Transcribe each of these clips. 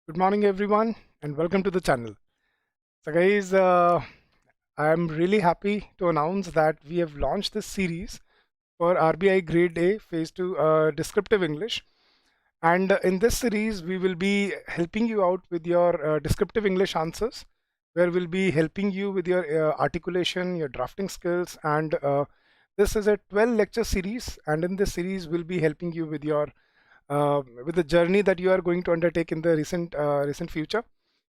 Good morning, everyone, and welcome to the channel. So, guys, I'm really happy to announce that we have launched this series for RBI Grade A Phase 2 Descriptive English. And in this series, we will be helping you out with your descriptive English answers, where we'll be helping you with your articulation, your drafting skills, and this is a 12 lecture series. And in this series, we'll be helping you with the journey that you are going to undertake in the recent future.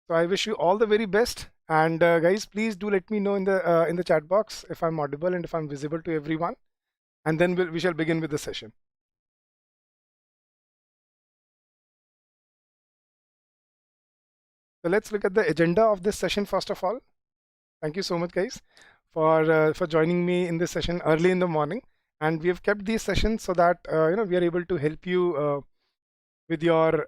So I wish you all the very best. And guys, please do let me know in the chat box if I'm audible and if I'm visible to everyone. And then we shall begin with the session. So let's look at the agenda of this session first of all. Thank you so much, guys, for joining me in this session early in the morning. And we have kept these sessions so that we are able to help you with your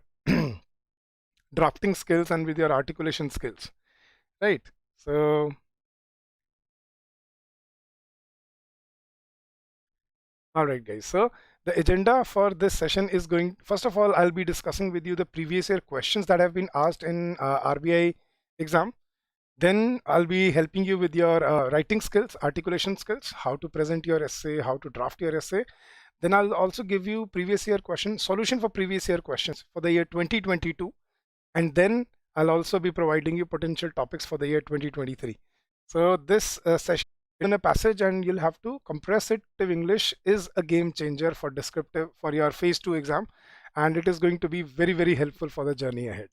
drafting skills and with your articulation skills, right? So all right, guys. So the agenda for this session is going, first of all, I'll be discussing with you the previous year questions that have been asked in RBI exam. Then I'll be helping you with your writing skills, articulation skills, how to present your essay, how to draft your essay. Then I'll also give you previous year solution for previous year questions for the year 2022. And then I'll also be providing you potential topics for the year 2023. So this session in a passage and you'll have to compress it to English is a game changer for descriptive for your phase 2 exam, and it is going to be very, very helpful for the journey ahead.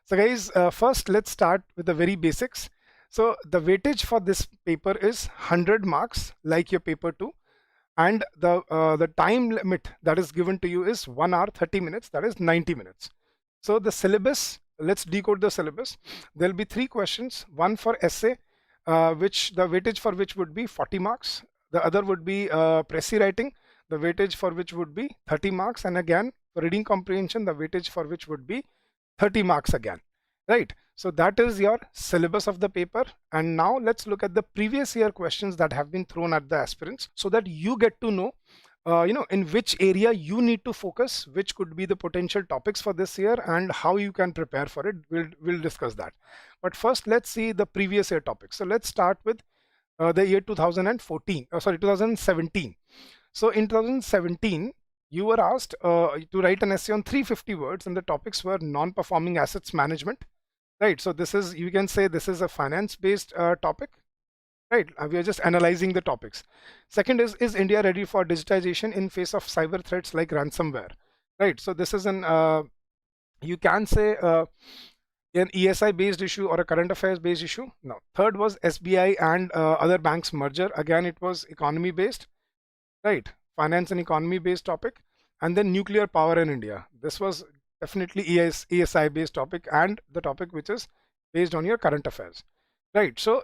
So guys, first let's start with the very basics. So the weightage for this paper is 100 marks like your paper 2, and the time limit that is given to you is 1 hour 30 minutes, that is 90 minutes. So the syllabus, let's decode the syllabus. There'll be 3 questions, one for essay, which the weightage for which would be 40 marks. The other would be Precis writing, the weightage for which would be 30 marks. And again, for reading comprehension, the weightage for which would be 30 marks again, right? So that is your syllabus of the paper. And now let's look at the previous year questions that have been thrown at the aspirants so that you get to know in which area you need to focus, which could be the potential topics for this year and how you can prepare for it. We'll discuss that. But first, let's see the previous year topics. So let's start with the year 2017. So in 2017, you were asked to write an essay on 350 words, and the topics were non-performing assets management, right? So this is, you can say this is a finance-based topic. Right, we are just analyzing the topics. Second is India ready for digitization in face of cyber threats like ransomware? Right, so this is an, you can say an ESI based issue or a current affairs based issue. Now, third was SBI and other banks merger. Again, it was economy based, right? Finance and economy based topic. And then nuclear power in India. This was definitely ESI based topic and the topic which is based on your current affairs, right? So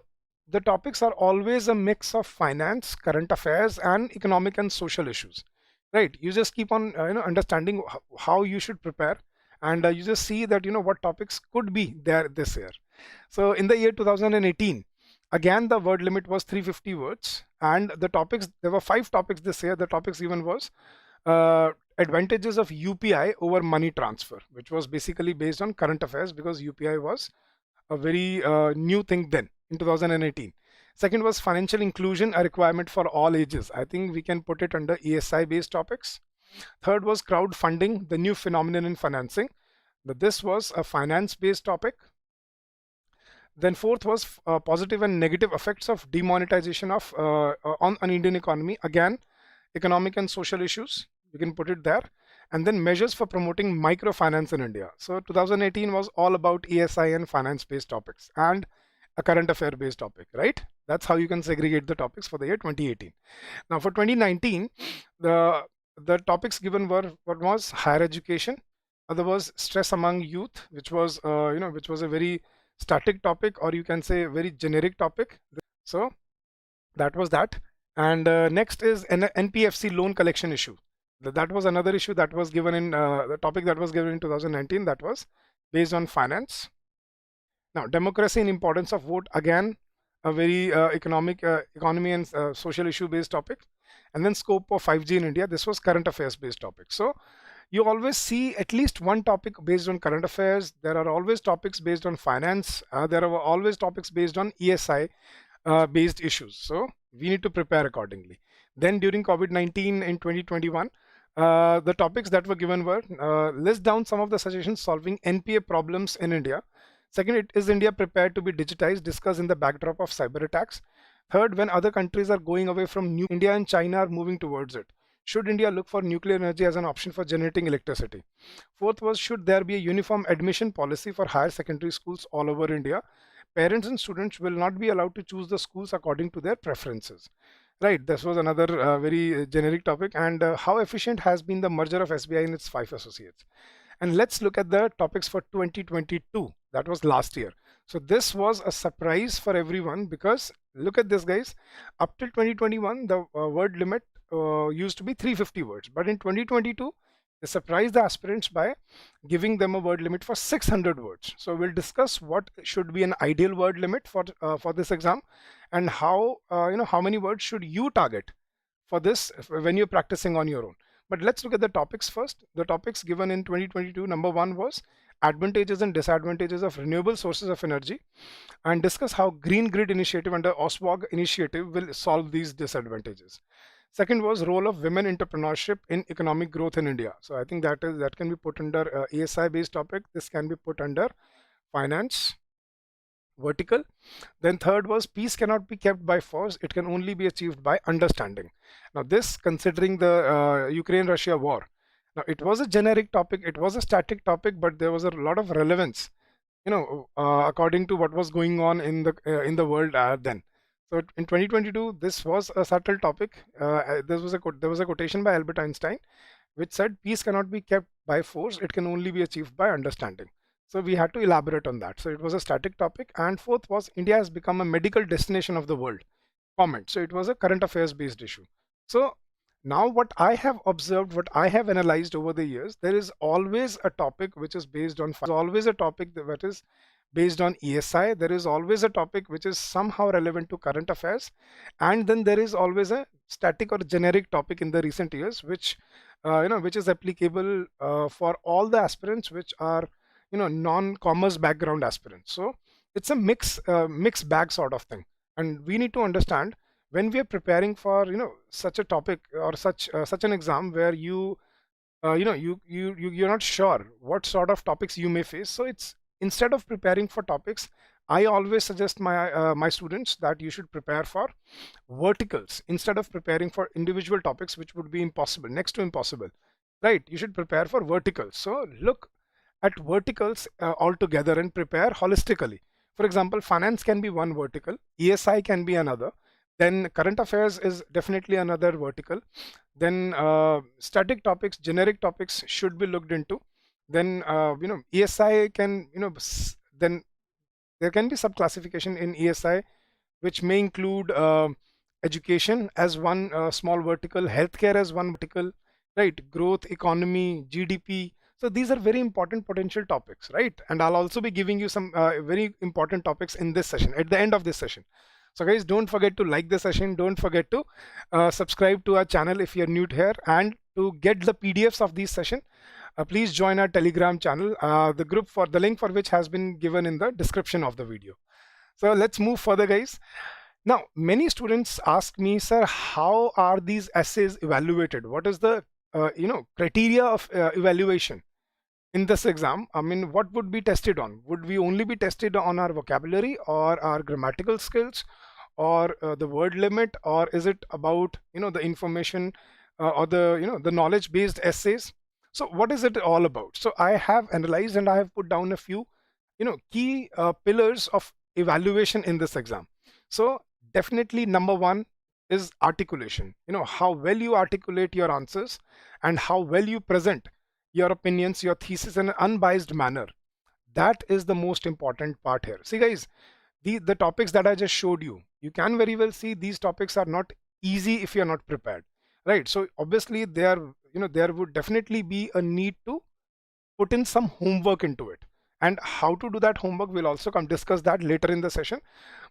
the topics are always a mix of finance, current affairs, and economic and social issues, right? You just keep on understanding how you should prepare, and you just see that what topics could be there this year. So in the year 2018, again the word limit was 350 words, and the topics, there were 5 topics this year. The topics given was advantages of UPI over money transfer, which was basically based on current affairs because UPI was a very new thing then in 2018. Second was financial inclusion, a requirement for all ages. I think we can put it under ESI based topics. Third was crowdfunding, the new phenomenon in financing. But this was a finance based topic. Then fourth was positive and negative effects of demonetization of on Indian economy. Again, economic and social issues, you can put it there. And then measures for promoting microfinance in India. So 2018 was all about ESI and finance based topics and a current affair based topic, right? That's how you can segregate the topics for the year 2018. Now for 2019, the topics given were what was higher education, other was stress among youth, which was which was a very static topic, or you can say very generic topic. So that was that. And next is an NPFC loan collection issue. That was another issue that was given in the topic that was given in 2019, that was based on finance. Now, democracy and importance of vote, again, a very economy and social issue based topic. And then scope of 5G in India, this was current affairs based topic. So you always see at least one topic based on current affairs. There are always topics based on finance. There are always topics based on ESI based issues. So we need to prepare accordingly. Then during COVID-19 in 2021, the topics that were given were list down some of the suggestions solving NPA problems in India. Second, is India prepared to be digitized? Discuss in the backdrop of cyber attacks. Third, when other countries are going away from India and China are moving towards it, should India look for nuclear energy as an option for generating electricity? Fourth was, should there be a uniform admission policy for higher secondary schools all over India? Parents and students will not be allowed to choose the schools according to their preferences. Right, this was another very generic topic. And how efficient has been the merger of SBI and its five associates? And let's look at the topics for 2022. That was last year. So this was a surprise for everyone because look at this, guys. Up till 2021, the word limit used to be 350 words. But in 2022, they surprised the aspirants by giving them a word limit for 600 words. So we'll discuss what should be an ideal word limit for this exam, and how how many words should you target for this when you're practicing on your own. But let's look at the topics first. The topics given in 2022, number one was advantages and disadvantages of renewable sources of energy, and discuss how Green Grid Initiative under OSWOG initiative will solve these disadvantages. Second was role of women entrepreneurship in economic growth in India. So I think that can be put under ESI based topic. This can be put under finance vertical. Then third was peace cannot be kept by force, it can only be achieved by understanding. Now this, considering the Ukraine-Russia war, now it was a generic topic, it was a static topic, but there was a lot of relevance, according to what was going on in the world then. So in 2022, this was a subtle topic. There was a quotation by Albert Einstein, which said, "Peace cannot be kept by force; it can only be achieved by understanding." So we had to elaborate on that. So it was a static topic. And fourth was, India has become a medical destination of the world. Comment. So it was a current affairs based issue. So now what I have observed, what I have analyzed over the years, there is always a topic which is based on, always a topic that is based on ESI. There is always a topic which is somehow relevant to current affairs. And then there is always a static or generic topic in the recent years, which is applicable for all the aspirants which are non-commerce background aspirants. So it's a mixed bag sort of thing. And we need to understand, when we are preparing for such a topic or such an exam where you're not sure what sort of topics you may face. So it's, instead of preparing for topics, I always suggest my students that you should prepare for verticals instead of preparing for individual topics, which would be impossible, next to impossible, right? You should prepare for verticals. So look at verticals altogether and prepare holistically. For example, finance can be one vertical, ESI can be another, then current affairs is definitely another vertical, then static topics, generic topics should be looked into. Then ESI can, then there can be sub-classification in ESI, which may include education as one small vertical, healthcare as one vertical, right? Growth, economy, GDP. So these are very important potential topics, right? And I'll also be giving you some very important topics in this session, at the end of this session. So guys, don't forget to like the session. Don't forget to subscribe to our channel if you're new here. And to get the PDFs of these session, please join our Telegram channel, the link for which has been given in the description of the video. So let's move further, guys. Now, many students ask me, sir, how are these essays evaluated? What is the criteria of evaluation in this exam? I mean, what would be tested on? Would we only be tested on our vocabulary or our grammatical skills, or the word limit, or is it about the information or the knowledge based essays? So what is it all about? So I have analyzed and I have put down a few key pillars of evaluation in this exam. So definitely number one is articulation. How well you articulate your answers and how well you present your opinions, your thesis in an unbiased manner. That is the most important part here. See guys, the topics that I just showed you, you can very well see these topics are not easy if you're not prepared, right? So obviously there would definitely be a need to put in some homework into it. And how to do that homework, we'll also discuss that later in the session.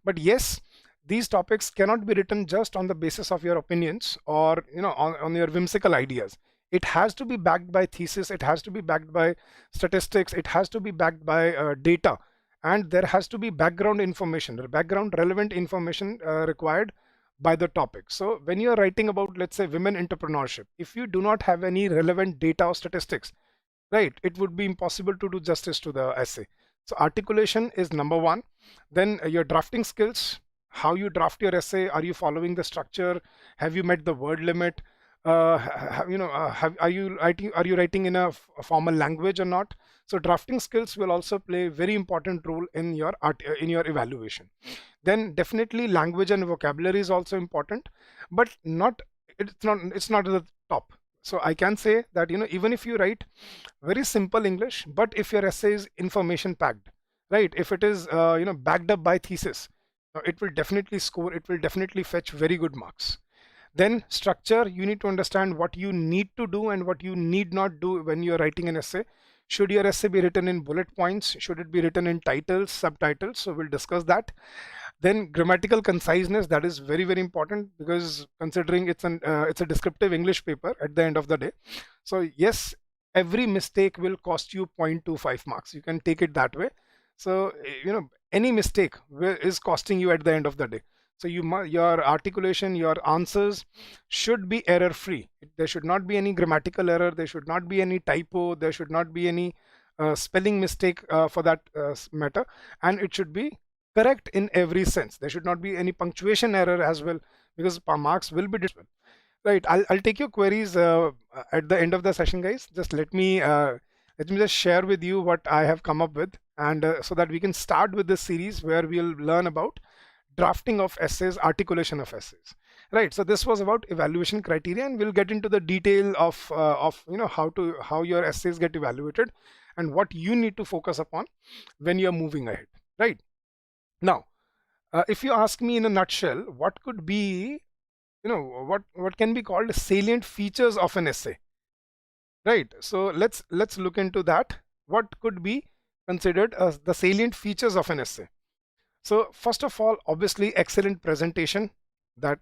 But yes, these topics cannot be written just on the basis of your opinions or on your whimsical ideas. It has to be backed by thesis, it has to be backed by statistics, it has to be backed by data, and there has to be background information, the background relevant information required by the topic. So when you are writing about, let's say, women entrepreneurship, if you do not have any relevant data or statistics, right, it would be impossible to do justice to the essay. So articulation is number one. Then your drafting skills, how you draft your essay, are you following the structure, have you met the word limit, are you writing in a formal language or not? So drafting skills will also play a very important role in your in your evaluation. Then definitely language and vocabulary is also important, but not, it's not at the top. So I can say that, even if you write very simple English, but if your essay is information packed, right, if it is backed up by thesis, it will definitely score, it will definitely fetch very good marks. Then structure, you need to understand what you need to do and what you need not do when you're writing an essay. Should your essay be written in bullet points? Should it be written in titles, subtitles? So we'll discuss that. Then grammatical conciseness, that is very, very important, because considering it's a descriptive English paper at the end of the day. So yes, every mistake will cost you 0.25 marks. You can take it that way. So any mistake is costing you at the end of the day. So your articulation, your answers should be error free. There should not be any grammatical error. There should not be any typo. There should not be any spelling mistake for that matter. And it should be correct in every sense. There should not be any punctuation error as well, because marks will be different. Right. I'll take your queries at the end of the session, guys. Just let me just share with you what I have come up with, and so that we can start with this series where we'll learn about drafting of essays, articulation of essays. Right. So this was about evaluation criteria, and we'll get into the detail of how your essays get evaluated and what you need to focus upon when you're moving ahead. Right. Now, if you ask me in a nutshell, what could be, what can be called salient features of an essay? Right. So let's look into that. What could be considered as the salient features of an essay? So first of all, obviously, excellent presentation. That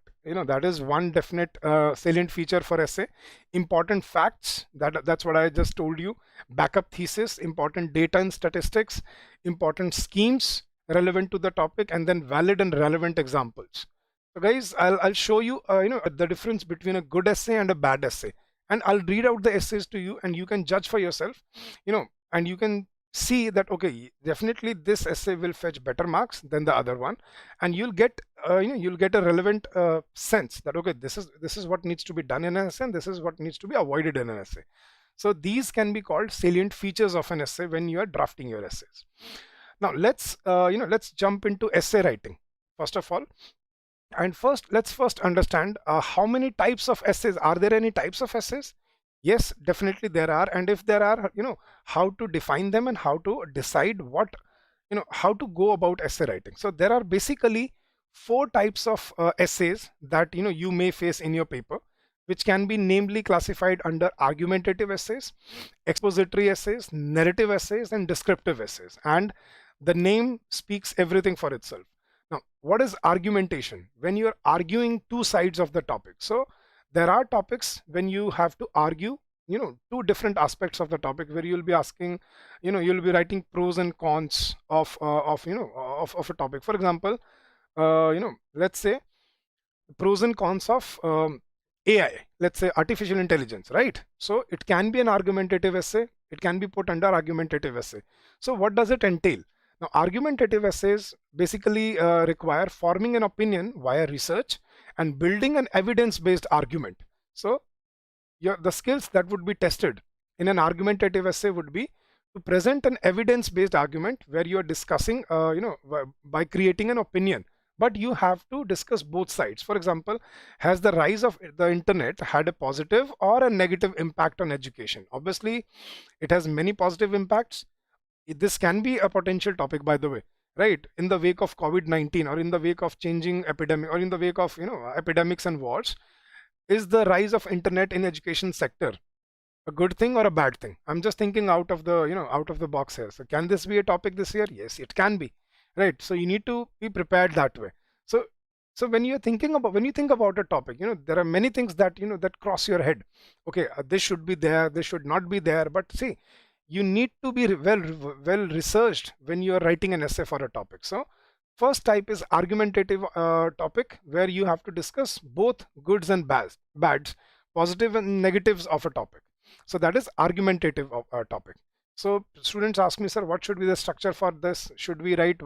is one definite salient feature for essay. Important facts, that's what I just told you. Backup thesis, important data and statistics, important schemes relevant to the topic, and then valid and relevant examples. So guys, I'll show you the difference between a good essay and a bad essay, and I'll read out the essays to you, and you can judge for yourself, and you can see that, okay, definitely this essay will fetch better marks than the other one, and you'll get a relevant sense that, okay, this is what needs to be done in an essay, and this is what needs to be avoided in an essay. So these can be called salient features of an essay when you are drafting your essays. Now let's jump into essay writing first of all. And let's understand how many types of essays are there. Any types of essays? Yes, definitely there are. And if there are, how to define them and how to decide how to go about essay writing. So there are basically 4 types of essays that you may face in your paper, which can be namely classified under argumentative essays, expository essays, narrative essays, and descriptive essays. And the name speaks everything for itself. Now, what is argumentation? When you're arguing two sides of the topic. So there are topics when you have to argue, two different aspects of the topic, where you'll be asking, you'll be writing pros and cons of a topic. For example, let's say pros and cons of AI, let's say artificial intelligence, right? So it can be an argumentative essay. It can be put under argumentative essay. So what does it entail? Now, argumentative essays basically require forming an opinion via research and building an evidence-based argument. So the skills that would be tested in an argumentative essay would be to present an evidence-based argument where you are discussing, by creating an opinion, but you have to discuss both sides. For example, has the rise of the internet had a positive or a negative impact on education? Obviously, it has many positive impacts. This can be a potential topic, by the way, right? In the wake of COVID-19, or in the wake of changing epidemic, or in the wake of epidemics and wars, is the rise of internet in education sector a good thing or a bad thing? I'm just thinking out of the box here. So can this be a topic this year? Yes, it can be, right? So you need to be prepared that way. So So when you're thinking about, when you think about a topic, there are many things that, that cross your head. Okay, this should be there, this should not be there. But see, you need to be well researched when you are writing an essay for a topic. So first type is argumentative topic, where you have to discuss both goods and bads, positive and negatives of a topic. So that is argumentative of a topic. So students ask me, sir, what should be the structure for this? Should we write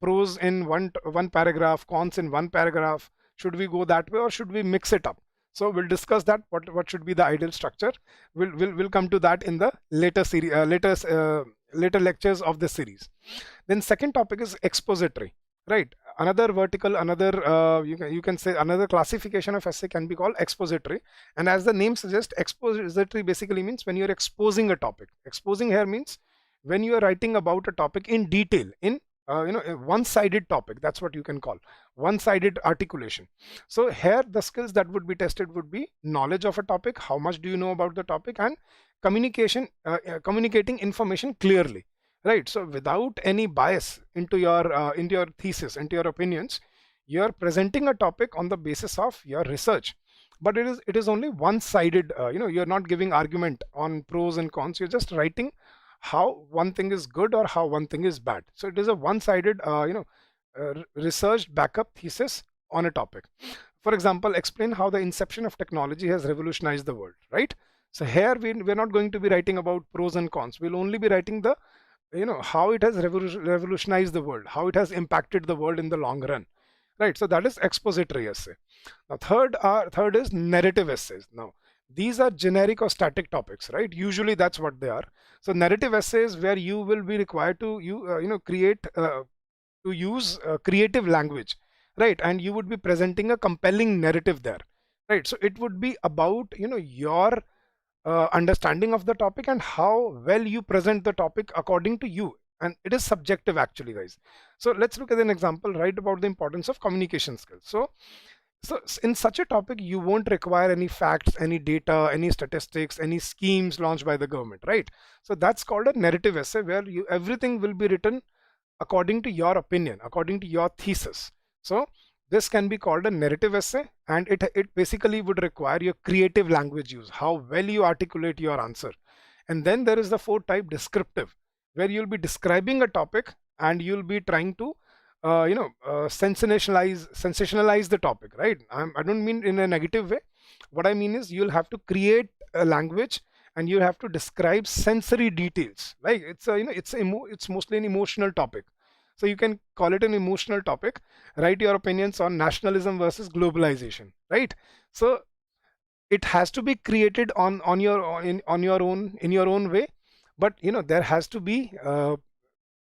pros in one paragraph, cons in one paragraph? Should we go that way, or should we mix it up? So we'll discuss that. What should be the ideal structure? We'll come to that in the later series, later lectures of the series. Then second topic is expository, right? Another vertical, another you can say another classification of essay can be called expository. And as the name suggests, expository basically means when you're exposing a topic. Exposing here means when you are writing about a topic in detail, in a one-sided topic. That's what you can call one-sided articulation. So here the skills that would be tested would be knowledge of a topic, how much do you know about the topic, and communication, communicating information clearly, right? So without any bias into your thesis, into your opinions, you're presenting a topic on the basis of your research. But it is only one-sided. You're not giving argument on pros and cons. You're just writing how one thing is good or how one thing is bad. So it is a one-sided research backup thesis on a topic. For example, explain how the inception of technology has revolutionized the world, right? So here we're not going to be writing about pros and cons. We'll only be writing the how it has revolutionized the world, how it has impacted the world in the long run, right? So that is expository essay. Now third is narrative essays. Now these are generic or static topics, right? Usually that's what they are. So narrative essays, where you will be required to use creative language, right? And you would be presenting a compelling narrative there, right? So it would be about your understanding of the topic and how well you present the topic according to you. And it is subjective actually, guys. So let's look at an example, right, about the importance of communication skills. So in such a topic, you won't require any facts, any data, any statistics, any schemes launched by the government, right? So that's called a narrative essay, where everything will be written according to your opinion, according to your thesis. So this can be called a narrative essay, and it basically would require your creative language use, how well you articulate your answer. And then there is the fourth type, descriptive, where you'll be describing a topic and you'll be trying to sensationalize the topic, right? I don't mean in a negative way. What I mean is you'll have to create a language and you have to describe sensory details. Like it's mostly an emotional topic. So you can call it an emotional topic. Write your opinions on nationalism versus globalization, right? So it has to be created on your own, in your own way. But there has to be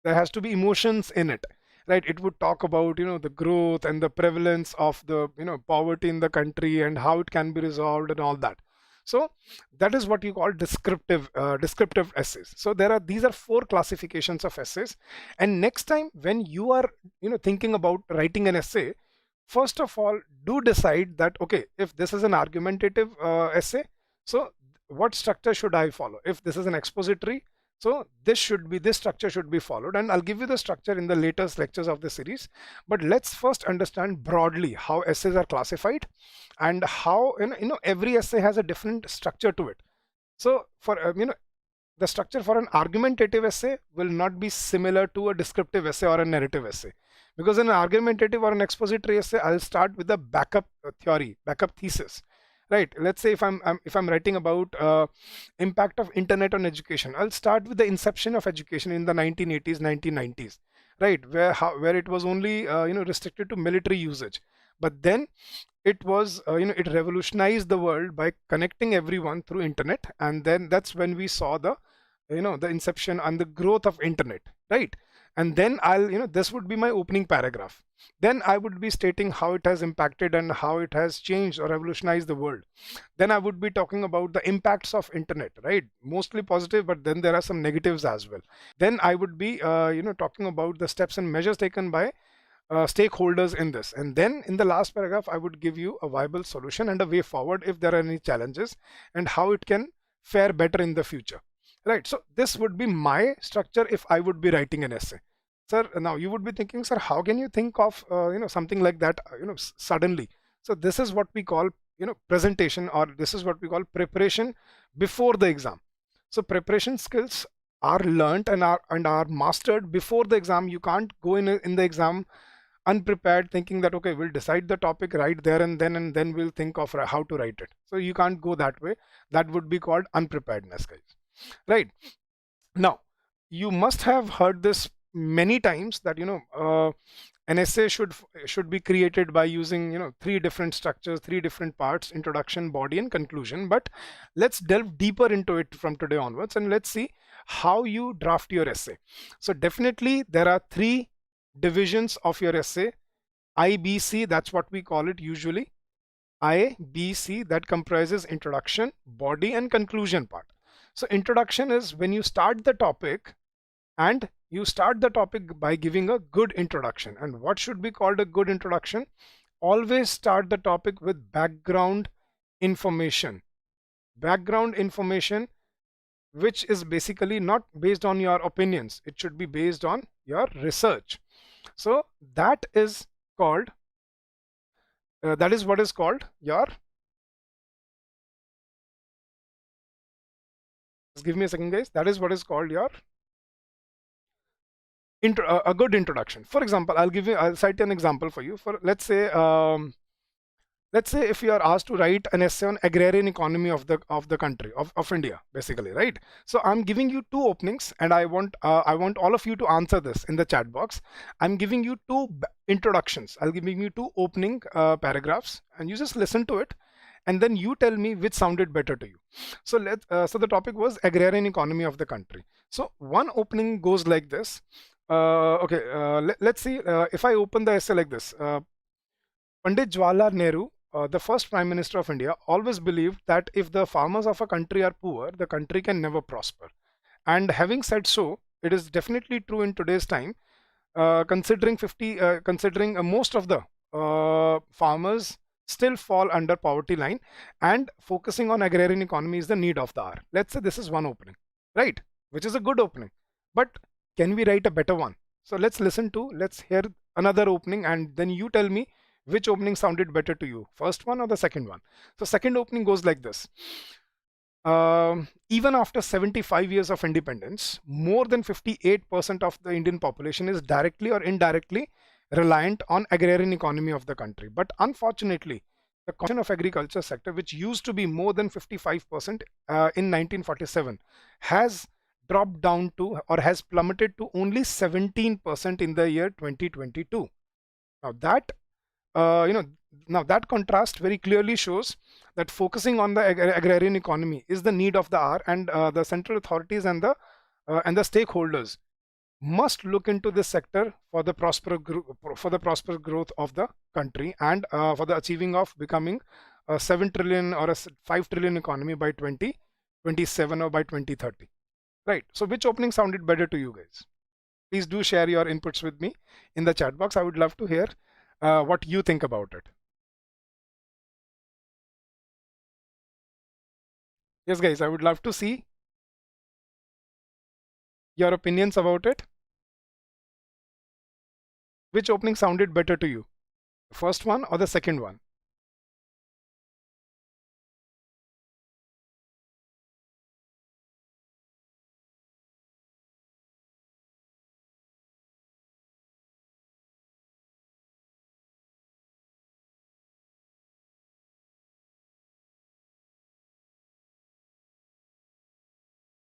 emotions in it, right? It would talk about the growth and the prevalence of the poverty in the country and how it can be resolved and all that. So that is what you call descriptive essays. So these are four classifications of essays. And next time when you are thinking about writing an essay, first of all, do decide that, okay, if this is an argumentative essay, so what structure should I follow? If this is an expository, so this structure should be followed, and I'll give you the structure in the latest lectures of the series. But let's first understand broadly how essays are classified and how every essay has a different structure to it. So for the structure for an argumentative essay will not be similar to a descriptive essay or a narrative essay, because in an argumentative or an expository essay, I'll start with a backup theory, backup thesis. Right. Let's say if I'm writing about impact of internet on education, I'll start with the inception of education in the 1980s, 1990s, right? Where it was only restricted to military usage, but then it was it revolutionized the world by connecting everyone through internet, and then that's when we saw the the inception and the growth of internet, right? And then this would be my opening paragraph. Then I would be stating how it has impacted and how it has changed or revolutionized the world. Then I would be talking about the impacts of internet, right? Mostly positive, but then there are some negatives as well. Then I would be talking about the steps and measures taken by stakeholders in this. And then in the last paragraph, I would give you a viable solution and a way forward if there are any challenges, and how it can fare better in the future. Right, so this would be my structure if I would be writing an essay. Sir, now you would be thinking, sir, how can you think of something like that suddenly? So this is what we call presentation, or this is what we call preparation before the exam. So preparation skills are learnt and are mastered before the exam. You can't go in the exam unprepared, thinking that okay, we'll decide the topic right there and then we'll think of how to write it. So you can't go that way. That would be called unpreparedness, guys. Right. Now, you must have heard this many times that an essay should be created by using three different structures, three different parts: introduction, body, and conclusion. But let's delve deeper into it from today onwards, and let's see how you draft your essay. So definitely there are three divisions of your essay: IBC, that's what we call it usually. IBC, that comprises introduction, body, and conclusion part. So introduction is when you start the topic, and you start the topic by giving a good introduction. And what should be called a good introduction? Always start the topic with background information. Background information, which is basically not based on your opinions. It should be based on your research. So that is called, that is what is called your, just give me a second, guys. That is what is called your a good introduction. For example, I'll cite an example for you. For let's say if you are asked to write an essay on agrarian economy of the country of India, basically, right? So I'm giving you two openings, and I want all of you to answer this in the chat box. I'm giving you two introductions. I'll giving you two opening paragraphs, and you just listen to it, and then you tell me which sounded better to you. So so the topic was agrarian economy of the country. So one opening goes like this. Okay, let's see if I open the essay like this. Pandit Jawaharlal Nehru, the first Prime Minister of India, always believed that if the farmers of a country are poor, the country can never prosper. And having said so, it is definitely true in today's time, considering most of the farmers still fall under poverty line, and focusing on agrarian economy is the need of the hour. Let's say this is one opening, right? Which is a good opening. But can we write a better one? So let's hear another opening, and then you tell me which opening sounded better to you, first one or the second one. So second opening goes like this. Even after 75 years of independence, more than 58% of the Indian population is directly or indirectly reliant on agrarian economy of the country. But unfortunately, the contribution of agriculture sector, which used to be more than 55% in 1947, has dropped down to, or has plummeted to, only 17% in the year 2022. Now that uh, you know now that contrast very clearly shows that focusing on the agrarian economy is the need of the hour, and the central authorities and the stakeholders must look into this sector for the prosperous growth of the country, and for the achieving of becoming a 7 trillion or a 5 trillion economy by 2027 or by 2030. Right. So which opening sounded better to you guys? Please do share your inputs with me in the chat box. I would love to hear what you think about it. Yes, guys, I would love to see your opinions about it. Which opening sounded better to you? The first one or the second one?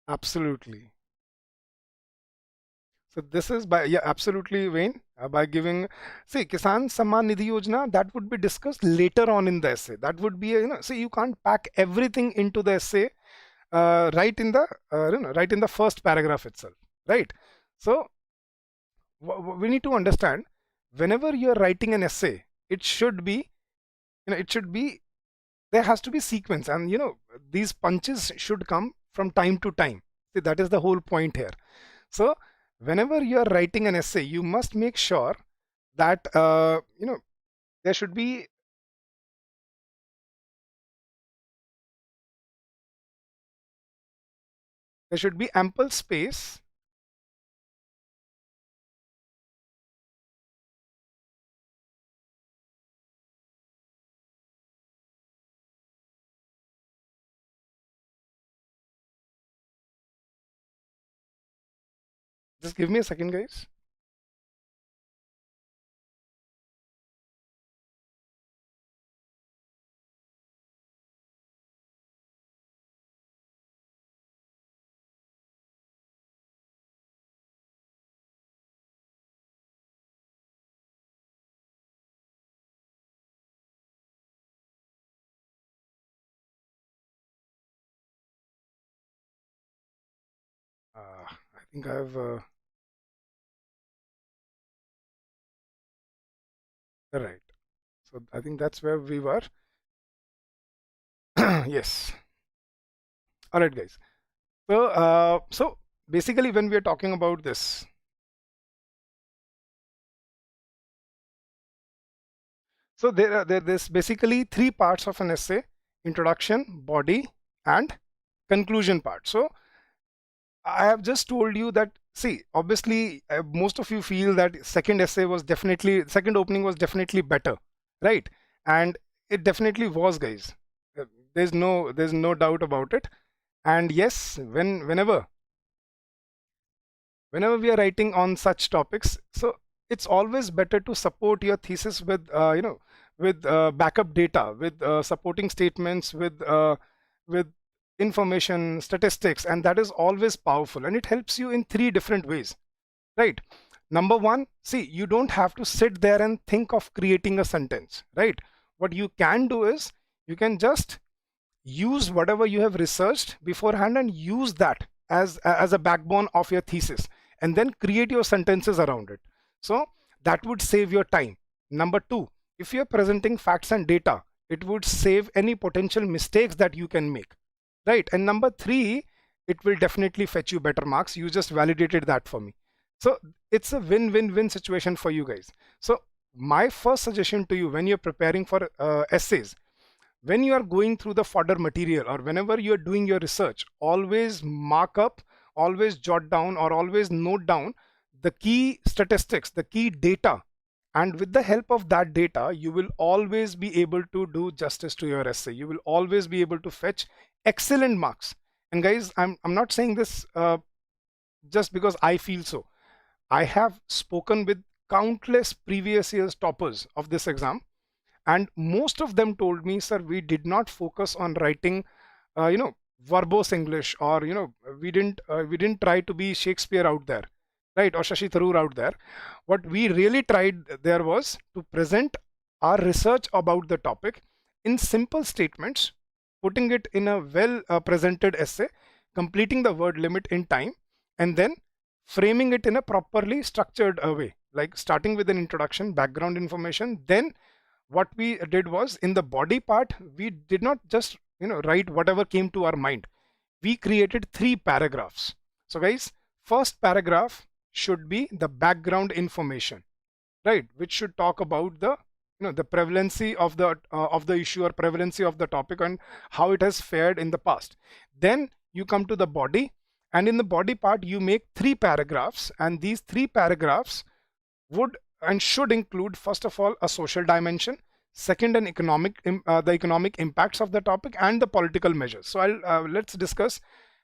Absolutely. So this is by, yeah, absolutely, Wayne. By giving, see, Kisan Samman Nidhi Yojana, that would be discussed later on in the essay. That would be, see, you can't pack everything into the essay right in the first paragraph itself, right? So we need to understand, whenever you're writing an essay, it should be, it should be, there has to be sequence, and these punches should come from time to time. See, that is the whole point here. So whenever you are writing an essay, you must make sure that there should be ample space Just give me a second, guys. I think I've right. So I think that's where we were. Yes. All right, guys. So basically, when we are talking about this, so there's basically three parts of an essay: introduction, body, and conclusion part. So I have just told you that, see, obviously, most of you feel that second opening was definitely better, right? And it definitely was, guys. There's no doubt about it. And yes, whenever we are writing on such topics, so it's always better to support your thesis with with backup data, with supporting statements, with information, statistics, and that is always powerful, and it helps you in three different ways, right? Number one, see, you don't have to sit there and think of creating a sentence, right? What you can do is you can just use whatever you have researched beforehand and use that as a backbone of your thesis, and then create your sentences around it. So that would save your time. Number two, if you're presenting facts and data, it would save any potential mistakes that you can make, right? And number three, it will definitely fetch you better marks. You just validated that for me. So it's a win-win-win situation for you guys. So my first suggestion to you when you're preparing for essays, when you are going through the fodder material or whenever you are doing your research, always mark up, always jot down, or always note down the key statistics, the key data. And with the help of that data, you will always be able to do justice to your essay. You will always be able to fetch excellent marks. And guys, I'm not saying this just because I feel so. I have spoken with countless previous year's toppers of this exam, and most of them told me, sir, we did not focus on writing uh, you know verbose English, or we didn't try to be Shakespeare out there, right, or Shashi Tharoor out there. What we really tried there was to present our research about the topic in simple statements, putting it in a well presented essay, completing the word limit in time, and then framing it in a properly structured way, like starting with an introduction, background information. Then what we did was, in the body part, we did not just write whatever came to our mind. We created three paragraphs. So guys, first paragraph should be the background information, right, which should talk about the prevalency of the issue, or prevalency of the topic, and how it has fared in the past. Then you come to the body, and in the body part you make three paragraphs, and these three paragraphs would and should include, first of all, a social dimension, second, the economic impacts of the topic, and the political measures. So let's discuss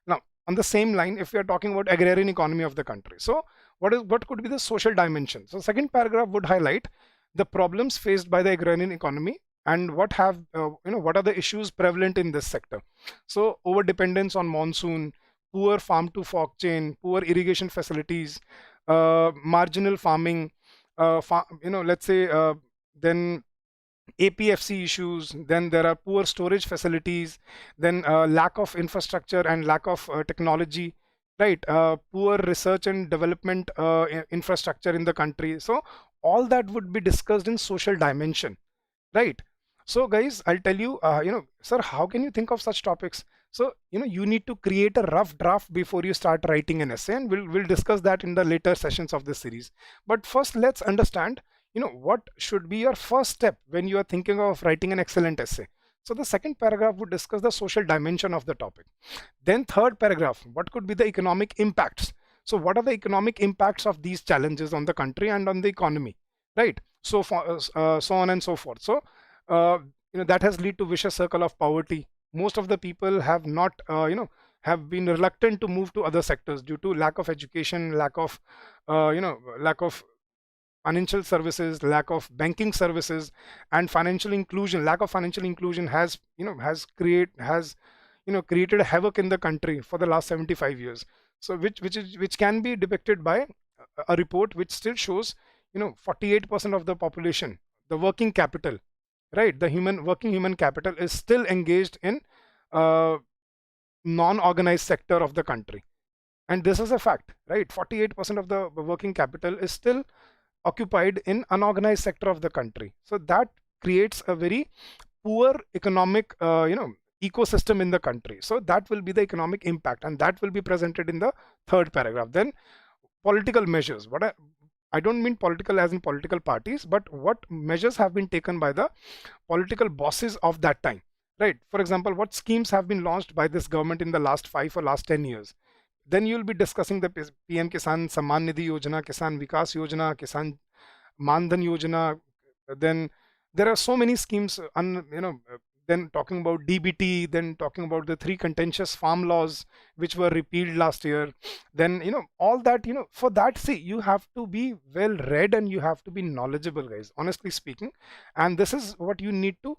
now on the same line. If we are talking about agrarian economy of the country, so what could be the social dimension? So second paragraph would highlight the problems faced by the agrarian economy, and what are the issues prevalent in this sector. So over dependence on monsoon, poor farm to fork chain, poor irrigation facilities, marginal farming, let's say, then APFC issues, then there are poor storage facilities, then lack of infrastructure and lack of technology, right? Poor research and development infrastructure in the country. So all that would be discussed in social dimension, right? So guys, I'll tell you, sir, how can you think of such topics? So you need to create a rough draft before you start writing an essay, and we'll discuss that in the later sessions of this series. But first, let's understand what should be your first step when you are thinking of writing an excellent essay. So the second paragraph would discuss the social dimension of the topic. Then third paragraph, what could be the economic impacts? So what are the economic impacts of these challenges on the country and on the economy, right? So on and so forth. So that has led to vicious circle of poverty. Most of the people have not have been reluctant to move to other sectors due to lack of education, lack of financial services, lack of banking services, and financial inclusion. Lack of financial inclusion has created havoc in the country for the last 75 years. So which can be depicted by a report which still shows 48% of the population, the working capital, right, the working human capital is still engaged in uh, non-organized sector of the country. And this is a fact, right? 48% of the working capital is still occupied in unorganized sector of the country. So that creates a very poor economic ecosystem in the country. So that will be the economic impact, and that will be presented in the third paragraph. Then political measures. I don't mean political as in political parties, but what measures have been taken by the political bosses of that time, right? For example, what schemes have been launched by this government in the last 5 or last 10 years. Then you'll be discussing the PM Kisan Samman Nidhi Yojana, Kisan Vikas Yojana, Kisan Mandhan Yojana. Then there are so many schemes, then talking about DBT, then talking about the 3 contentious farm laws which were repealed last year. Then, all that, for that, see, you have to be well read and you have to be knowledgeable, guys, honestly speaking. And this is what you need to,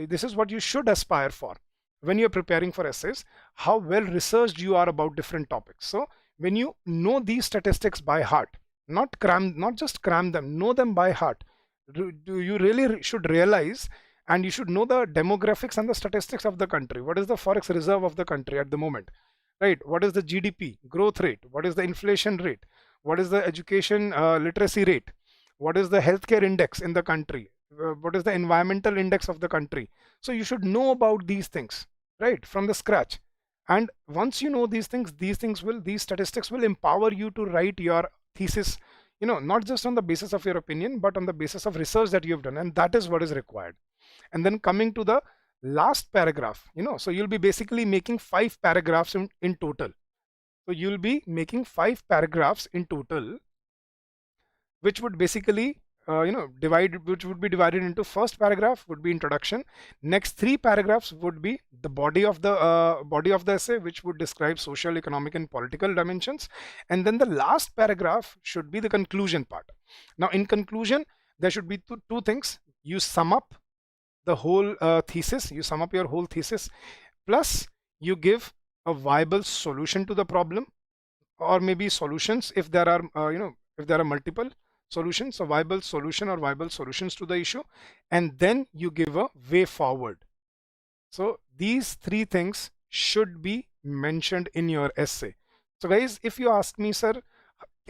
this is what you should aspire for when you're preparing for essays, how well researched you are about different topics. So when you know these statistics by heart, not just cram them, know them by heart, you really should realize, and you should know the demographics and the statistics of the country. What is the forex reserve of the country at the moment, right? What is the GDP growth rate? What is the inflation rate? What is the education literacy rate? What is the healthcare index in the country? What is the environmental index of the country? So you should know about these things, right, from the scratch. And once you know these things, these statistics will empower you to write your thesis, not just on the basis of your opinion, but on the basis of research that you have done. And that is what is required. And then coming to the last paragraph, so you'll be basically making 5 paragraphs in total. So you'll be making 5 paragraphs in total, which would basically which would be divided into, first paragraph would be introduction, next 3 paragraphs would be the body of the essay, which would describe social, economic, and political dimensions, and then the last paragraph should be the conclusion part. Now in conclusion, there should be two things. You sum up the whole thesis, you sum up your whole thesis, plus you give a viable solution to the problem, or maybe solutions if there are if there are multiple solutions, a viable solution or viable solutions to the issue, and then you give a way forward. So these 3 things should be mentioned in your essay. So guys, if you ask me, sir,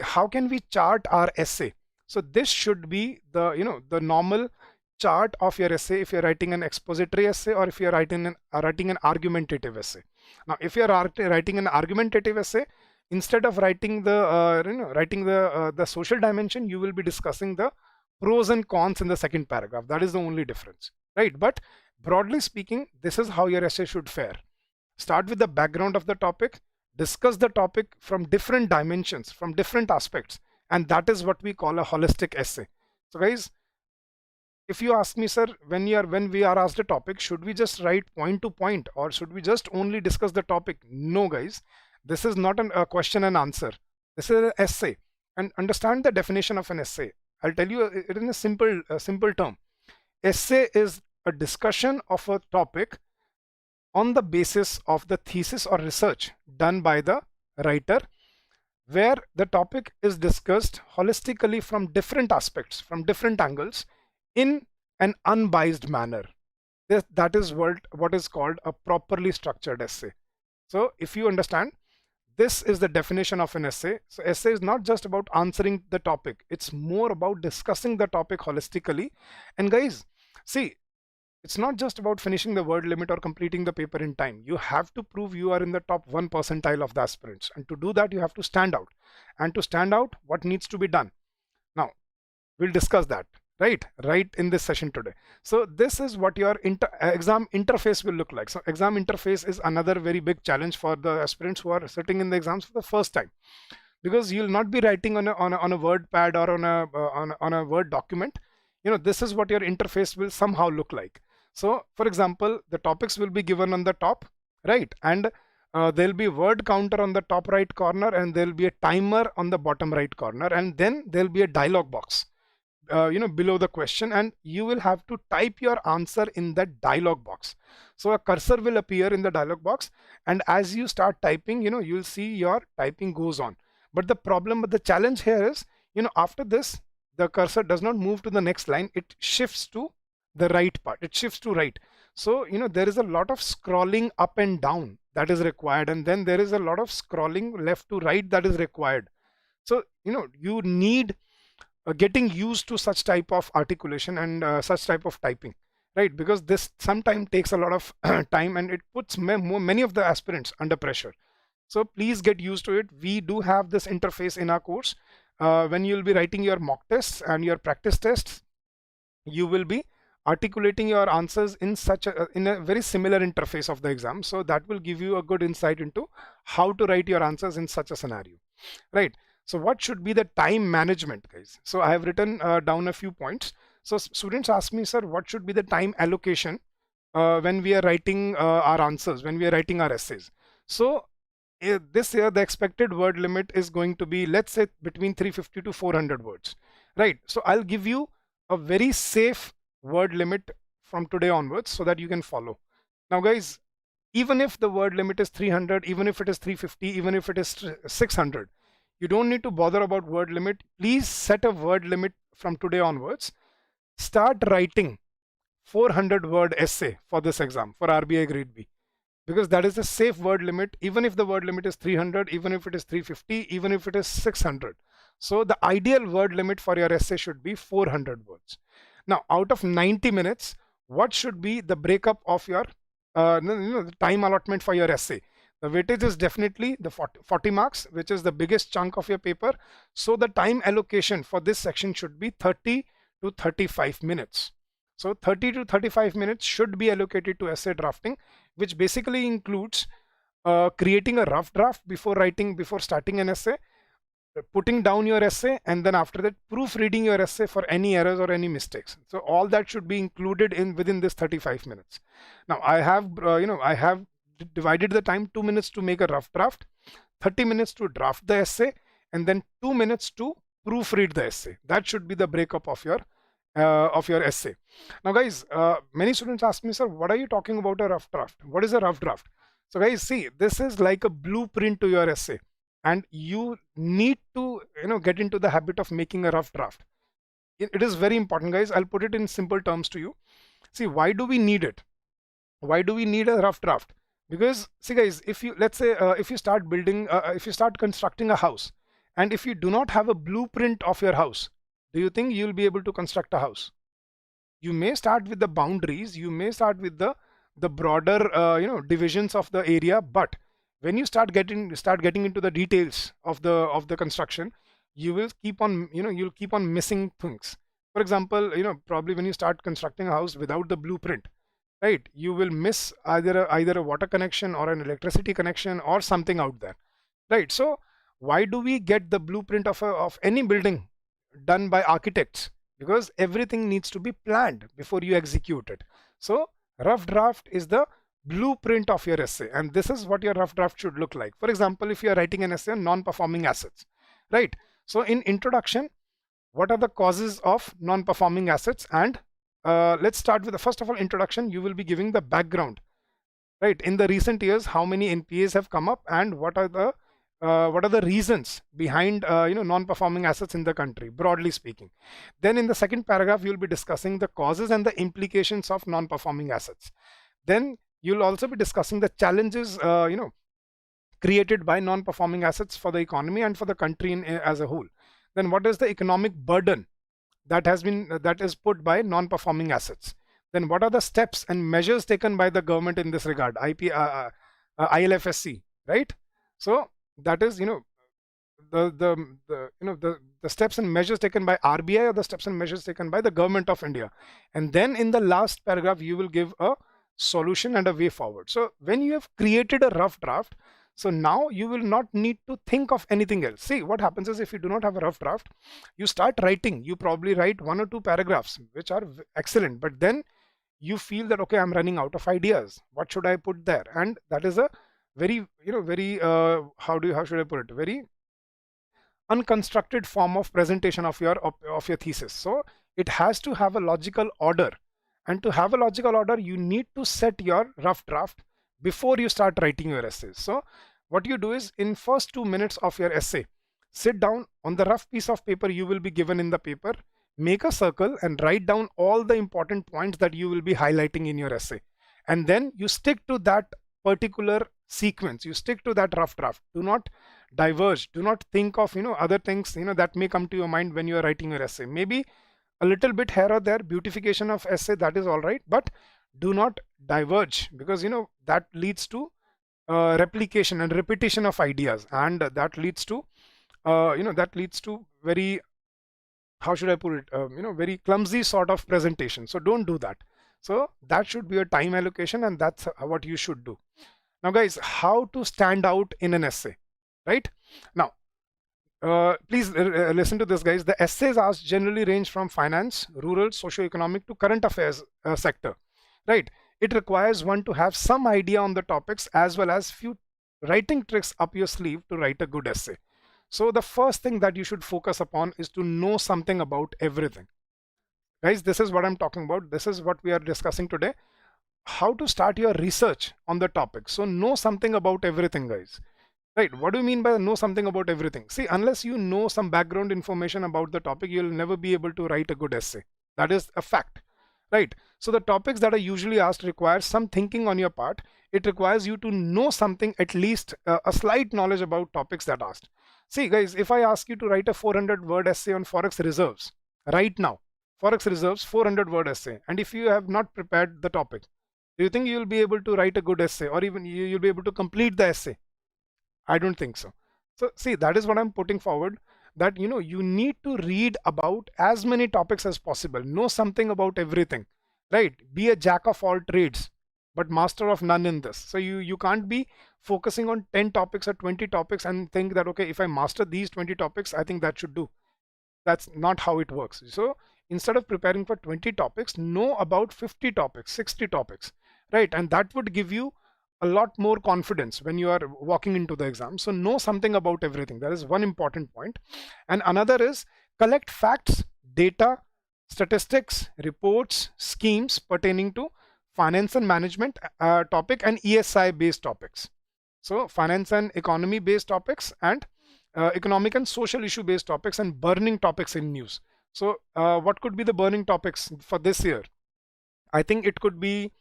how can we chart our essay? So this should be the the normal chart of your essay if you're writing an expository essay, or if you're writing an argumentative essay. Now if you're writing an argumentative essay, instead of writing the social dimension, you will be discussing the pros and cons in the second paragraph. That is the only difference, right? But broadly speaking, this is how your essay should fare. Start with the background of the topic, discuss the topic from different dimensions, from different aspects, and that is what we call a holistic essay. So guys, if you ask me, sir, when we are asked a topic, should we just write point to point, or should we just only discuss the topic? No, guys. This is not a question and answer. This is an essay. And understand the definition of an essay. I'll tell you it in a simple term. Essay is a discussion of a topic on the basis of the thesis or research done by the writer, where the topic is discussed holistically from different aspects, from different angles, in an unbiased manner. That is what is called a properly structured essay. So if you understand, this is the definition of an essay. So essay is not just about answering the topic. It's more about discussing the topic holistically. And guys, see, it's not just about finishing the word limit or completing the paper in time. You have to prove you are in the top 1 percentile of the aspirants. And to do that, you have to stand out. And to stand out, what needs to be done? Now, we'll discuss that, right in this session today. So this is what your exam interface will look like. So exam interface is another very big challenge for the aspirants who are sitting in the exams for the first time, because you'll not be writing on a word pad or on a word document. This is what your interface will somehow look like. So for example, the topics will be given on the top, right? And there'll be word counter on the top right corner, and there'll be a timer on the bottom right corner, and then there'll be a dialog box below the question, and you will have to type your answer in that dialog box. So a cursor will appear in the dialog box, and as you start typing, you'll see your typing goes on. But the challenge here is, after this, the cursor does not move to the next line. It shifts to the right part. It shifts to right. So, there is a lot of scrolling up and down that is required, and then there is a lot of scrolling left to right that is required. So, you need getting used to such type of articulation and such type of typing, right? Because this sometimes takes a lot of time, and it puts many of the aspirants under pressure. So please get used to it. We do have this interface in our course. When you'll be writing your mock tests and your practice tests, you will be articulating your answers in a very similar interface of the exam. So that will give you a good insight into how to write your answers in such a scenario, right? So what should be the time management, guys? So I have written down a few points. So students ask me, sir, what should be the time allocation when we are writing our answers, when we are writing our essays? So this year, the expected word limit is going to be, let's say, between 350 to 400 words, right? So I'll give you a very safe word limit from today onwards so that you can follow. Now, guys, even if the word limit is 300, even if it is 350, even if it is 600, you don't need to bother about word limit. Please set a word limit from today onwards. Start writing 400 word essay for this exam, for RBI Grade B, because that is a safe word limit, even if the word limit is 300, even if it is 350, even if it is 600. So the ideal word limit for your essay should be 400 words. Now, out of 90 minutes, what should be the breakup of your the time allotment for your essay? The weightage is definitely the 40 marks, which is the biggest chunk of your paper. So the time allocation for this section should be 30 to 35 minutes. So 30 to 35 minutes should be allocated to essay drafting, which basically includes creating a rough draft before starting an essay, putting down your essay, and then after that proofreading your essay for any errors or any mistakes. So all that should be included within this 35 minutes. Now I have divided the time: 2 minutes to make a rough draft, 30 minutes to draft the essay, and then 2 minutes to proofread the essay. That should be the breakup of your essay. Now, guys, many students ask me, sir, what are you talking about a rough draft? What is a rough draft? So, guys, see, this is like a blueprint to your essay, and you need to get into the habit of making a rough draft. It is very important, guys. I'll put it in simple terms to you. See, why do we need it? Why do we need a rough draft? Because, see, guys, if you, let's say, if you start constructing a house, and if you do not have a blueprint of your house, do you think you'll be able to construct a house? You may start with the boundaries, you may start with the broader divisions of the area, but when you start getting into the details of the construction, you will keep on you'll keep on missing things. For example, probably when you start constructing a house without the blueprint, right, you will miss either a water connection or an electricity connection or something out there, right? So why do we get the blueprint of any building done by architects? Because everything needs to be planned before you execute it. So rough draft is the blueprint of your essay, and this is what your rough draft should look like. For example, if you are writing an essay on non-performing assets, right? So in introduction, what are the causes of non-performing assets? And let's start with the first of all introduction. You will be giving the background, right? In the recent years, how many NPAs have come up, and what are the reasons behind non-performing assets in the country, broadly speaking. Then in the second paragraph, you'll be discussing the causes and the implications of non-performing assets. Then you'll also be discussing the challenges created by non-performing assets for the economy and for the country as a whole. Then what is the economic burden that is put by non-performing assets? Then what are the steps and measures taken by the government in this regard, ILFSC, right? So that is the steps and measures taken by RBI, or the steps and measures taken by the government of India. And then in the last paragraph, you will give a solution and a way forward. So when you have created a rough draft, so now you will not need to think of anything else. See, what happens is, if you do not have a rough draft, you start writing, you probably write 1 or 2 paragraphs which are excellent, but then you feel that, okay, I'm running out of ideas, what should I put there? And that is a very, very, how should I put it, very unconstructed form of presentation of your thesis. So it has to have a logical order, and to have a logical order you need to set your rough draft before you start writing your essays. So what you do is, in first 2 minutes of your essay, sit down on the rough piece of paper you will be given in the paper, make a circle and write down all the important points that you will be highlighting in your essay, and then you stick to that particular sequence, you stick to that rough draft. Do not diverge, do not think of other things that may come to your mind when you are writing your essay. Maybe a little bit here or there beautification of essay, that is all right, but do not diverge, because that leads to replication and repetition of ideas, and that leads to very, how should I put it, very clumsy sort of presentation. So don't do that. So that should be a time allocation, and that's what you should do. Now guys, how to stand out in an essay, right? Now, please listen to this, guys. The essays asked generally range from finance, rural, socio-economic to current affairs sector, right? It requires one to have some idea on the topics as well as few writing tricks up your sleeve to write a good essay. So the first thing that you should focus upon is to know something about everything. Guys, this is what I'm talking about. This is what we are discussing today. How to start your research on the topic. So know something about everything, guys. Right, what do you mean by know something about everything? See, unless you know some background information about the topic, you'll never be able to write a good essay. That is a fact, right? So the topics that are usually asked require some thinking on your part. It requires you to know something, at least a slight knowledge about topics that are asked. See guys, if I ask you to write a 400-word essay on forex reserves right now, forex reserves 400-word essay, and if you have not prepared the topic, do you think you'll be able to write a good essay, or even you'll be able to complete the essay? I don't think so. So see, that is what I'm putting forward, that you need to read about as many topics as possible, know something about everything, right? Be a jack of all trades but master of none in this. So you can't be focusing on 10 topics or 20 topics and think that, okay, if I master these 20 topics, I think that should do. That's not how it works. So instead of preparing for 20 topics, know about 50 topics, 60 topics, right? And that would give you a lot more confidence when you are walking into the exam. So know something about everything. That is one important point. And another is collect facts, data, statistics, reports, schemes pertaining to finance and management topic and ESI based topics. So finance and economy based topics, and economic and social issue based topics, and burning topics in news. So what could be the burning topics for this year? I think it could be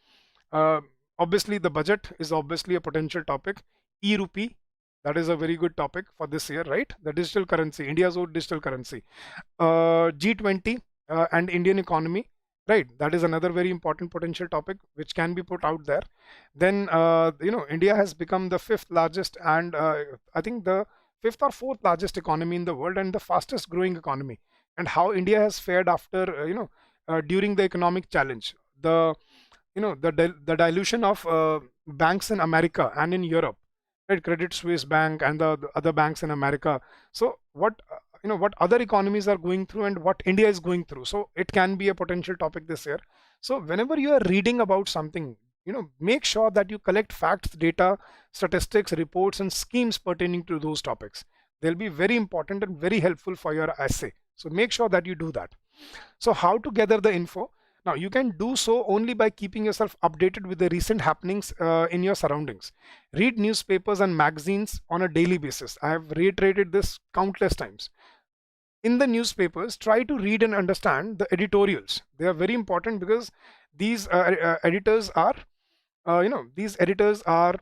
obviously the budget is obviously a potential topic. E-rupee, that is a very good topic for this year, right? The digital currency, India's own digital currency. G20 and Indian economy, right? That is another very important potential topic which can be put out there. Then India has become the 5th largest, and I think the 5th or 4th largest economy in the world, and the fastest growing economy, and how India has fared after during the economic challenge. The the dilution of banks in America and in Europe, right? Credit Suisse Bank and the other banks in America. So what what other economies are going through and what India is going through. So it can be a potential topic this year. So whenever you are reading about something, make sure that you collect facts, data, statistics, reports, and schemes pertaining to those topics. They'll be very important and very helpful for your essay. So make sure that you do that. So how to gather the info? Now you can do so only by keeping yourself updated with the recent happenings in your surroundings. Read newspapers and magazines on a daily basis. I have reiterated this countless times. In the newspapers, try to read and understand the editorials. They are very important, because these editors are, these editors are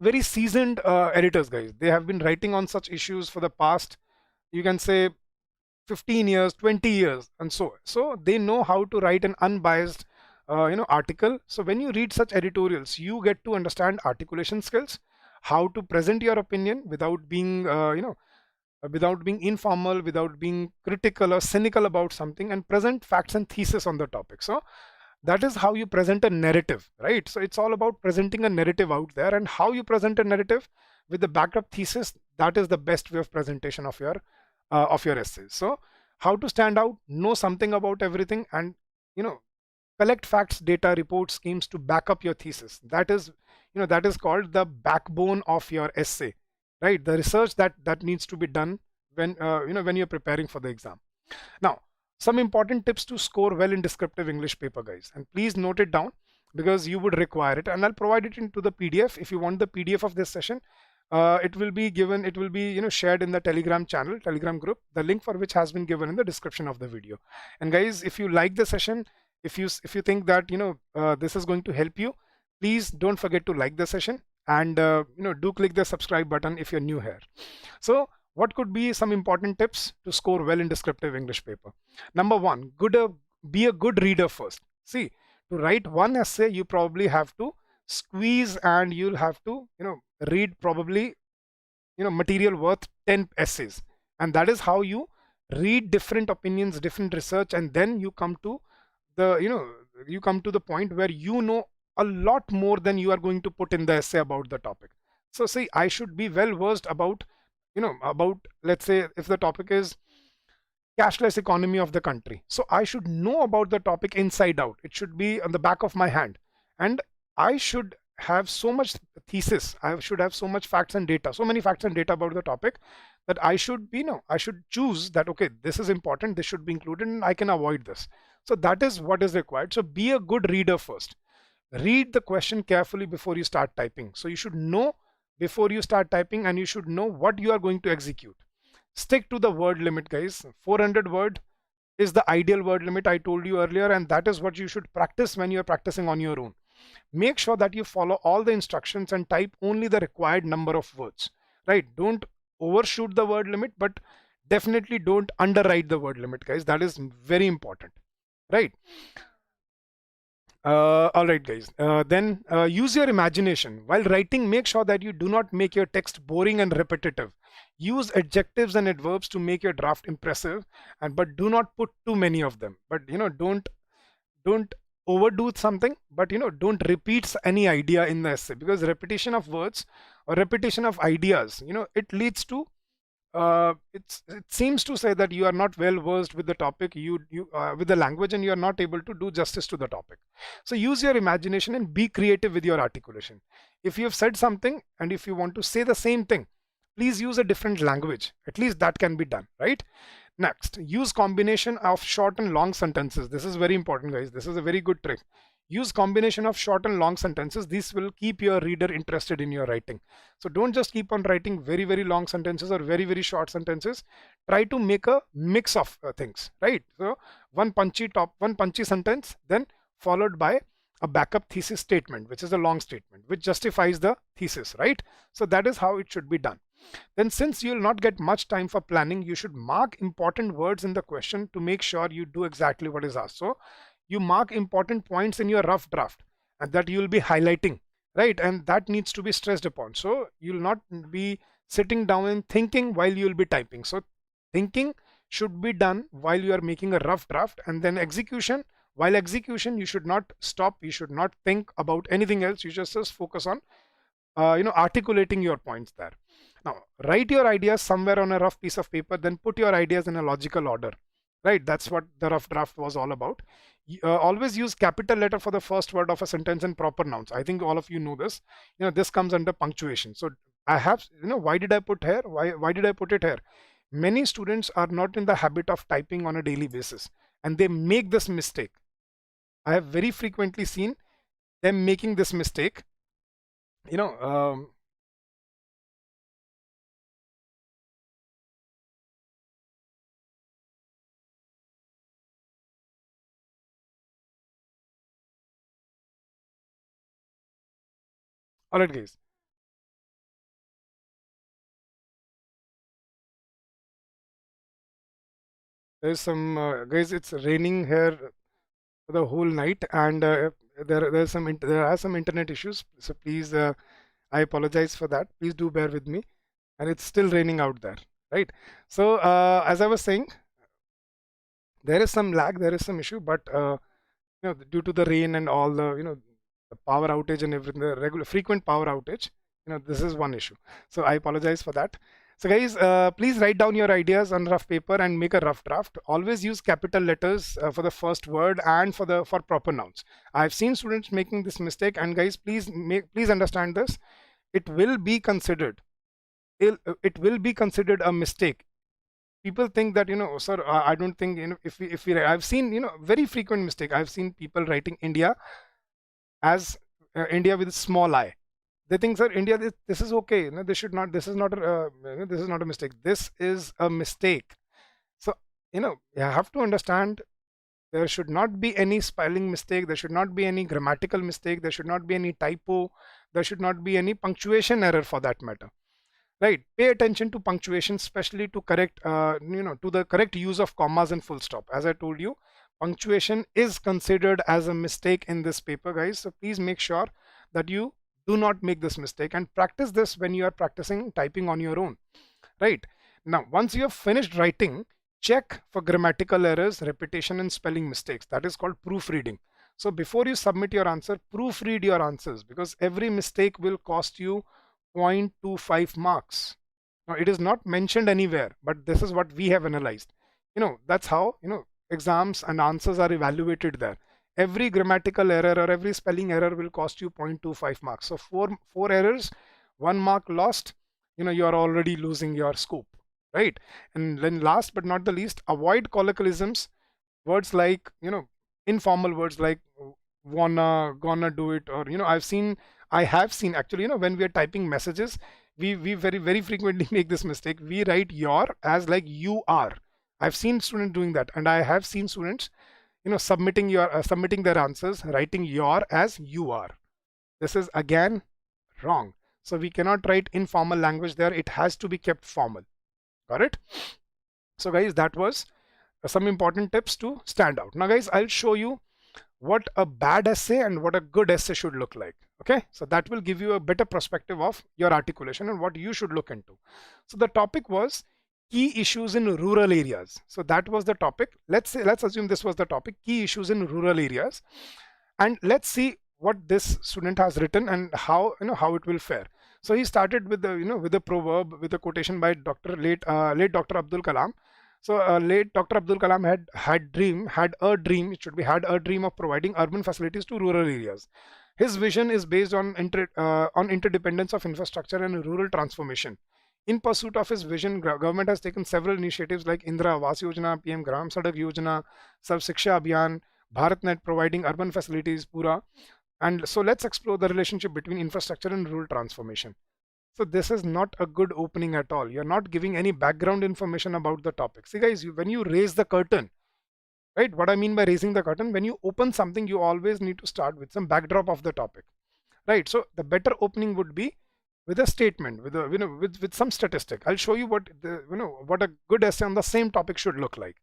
very seasoned editors, guys. They have been writing on such issues for the past, you can say, 15 years, 20 years, and so they know how to write an unbiased article. So when you read such editorials, you get to understand articulation skills, how to present your opinion without being without being informal, without being critical or cynical about something, and present facts and thesis on the topic. So that is how you present a narrative, right? So it's all about presenting a narrative out there, and how you present a narrative with the backup thesis. That is the best way of presentation of your essays. So how to stand out? Know something about everything, and collect facts, data, reports, schemes to back up your thesis. That is that is called the backbone of your essay, right? The research that needs to be done when when you're preparing for the exam. Now, some important tips to score well in descriptive English paper, guys, and please note it down because you would require it, and I'll provide it into the PDF. If you want the PDF of this session, it will be given, it will be shared in the Telegram channel, Telegram group, the link for which has been given in the description of the video. And guys, if you like the session, if you think that this is going to help you, please don't forget to like the session, and do click the subscribe button if you're new here. So what could be some important tips to score well in descriptive English paper? Number one, be a good reader first. See, to write one essay, you probably have to squeeze, and you'll have to read probably material worth 10 essays, and that is how you read different opinions, different research, and then you come to the you come to the point where a lot more than you are going to put in the essay about the topic. So see, I should be well versed about let's say, if the topic is cashless economy of the country, so I should know about the topic inside out. It should be on the back of my hand, and I should have so much thesis, I should have so much facts and data, so many facts and data about the topic, that I should I should choose that, okay, this is important, this should be included, and I can avoid this. So that is what is required. So be a good reader first. Read the question carefully before you start typing. So you should know before you start typing, and you should know what you are going to execute. Stick to the word limit, guys. 400 word is the ideal word limit, I told you earlier, and that is what you should practice when you are practicing on your own. Make sure that you follow all the instructions and type only the required number of words, right? Don't overshoot the word limit, but definitely don't underwrite the word limit, guys. That is very important, right? All right, guys. Then use your imagination. While writing, make sure that you do not make your text boring and repetitive. Use adjectives and adverbs to make your draft impressive, but do not put too many of them. But don't overdo something, but don't repeat any idea in the essay, because repetition of words or repetition of ideas, it leads to it seems to say that you are not well versed with the topic, with the language, and you are not able to do justice to the topic. So use your imagination and be creative with your articulation. If you have said something and if you want to say the same thing, please use a different language. At least that can be done, right? Next, use combination of short and long sentences. This is very important, guys. This is a very good trick. Use combination of short and long sentences. This will keep your reader interested in your writing. So don't just keep on writing very, very long sentences or very, very short sentences. Try to make a mix of things, right? So one punchy sentence, then followed by a backup thesis statement, which is a long statement, which justifies the thesis, right? So that is how it should be done. Then, since you will not get much time for planning, you should mark important words in the question to make sure you do exactly what is asked. So you mark important points in your rough draft, and that you will be highlighting, right? And that needs to be stressed upon. So you will not be sitting down and thinking while you will be typing. So thinking should be done while you are making a rough draft, and then execution. While execution, you should not stop. You should not think about anything else. You just focus on articulating your points there. Now, write your ideas somewhere on a rough piece of paper, then put your ideas in a logical order, right? That's what the rough draft was all about. Always use capital letter for the first word of a sentence and proper nouns. I think all of you know this. This comes under punctuation. So I have, why did I put here? Why did I put it here? Many students are not in the habit of typing on a daily basis, and they make this mistake. I have very frequently seen them making this mistake. All right, guys. There's some guys. It's raining here for the whole night, and there are some internet issues. So please, I apologize for that. Please do bear with me. And it's still raining out there, right? So as I was saying, there is some lag, there is some issue, but due to the rain and all the power outage and everything, the regular frequent power outage, this is one issue. So I apologize for that. So guys, please write down your ideas on rough paper and make a rough draft. Always use capital letters for the first word and for proper nouns. I've seen students making this mistake, and guys, please understand this. It will be considered. It will be considered a mistake. People think that, sir, I don't think, if we I've seen, very frequent mistake. I've seen people writing India as India with a small I. They think, sir, India, this is okay. This should not. This is not. This is not a mistake. This is a mistake. So you have to understand. There should not be any spelling mistake. There should not be any grammatical mistake. There should not be any typo. There should not be any punctuation error for that matter. Right? Pay attention to punctuation, especially to correct, to the correct use of commas and full stop. As I told you, punctuation is considered as a mistake in this paper, guys. So please make sure that you do not make this mistake, and practice this when you are practicing typing on your own. Right? Now, once you have finished writing, check for grammatical errors, repetition, and spelling mistakes. That is called proofreading. So before you submit your answer, proofread your answers, because every mistake will cost you 0.25 marks. Now, it is not mentioned anywhere, but this is what we have analyzed. That's how, exams and answers are evaluated there. Every grammatical error or every spelling error will cost you 0.25 marks. So four errors, 1 mark lost, you are already losing your scope, right? And then last but not the least, avoid colloquialisms, words like, informal words like wanna, gonna do it, or, I have seen actually, when we are typing messages, we very frequently make this mistake. We write your as like you are. I've seen students doing that, and I have seen students, submitting their answers, writing your as you are. This is again wrong. So we cannot write informal language there. It has to be kept formal. Got it? So guys, that was some important tips to stand out. Now guys, I'll show you what a bad essay and what a good essay should look like. Okay, so that will give you a better perspective of your articulation and what you should look into. So the topic was key issues in rural areas. So that was the topic. Let's assume this was the topic, key issues in rural areas, and let's see what this student has written and how it will fare. So he started with the proverb, with a quotation by late Dr. Abdul Kalam. So late Dr. Abdul Kalam had a dream of providing urban facilities to rural areas. His vision is based on interdependence of infrastructure and rural transformation. In pursuit of his vision, government has taken several initiatives like Indira Awas Yojana, PM Gram Sadak Yojana, Sarv Shiksha Abhiyan, BharatNet providing urban facilities, Pura. And so let's explore the relationship between infrastructure and rural transformation. So this is not a good opening at all. You're not giving any background information about the topic. See guys, when you raise the curtain, right? What I mean by raising the curtain, when you open something, you always need to start with some backdrop of the topic, right? So the better opening would be with a statement, with some statistic. I'll show you what a good essay on the same topic should look like.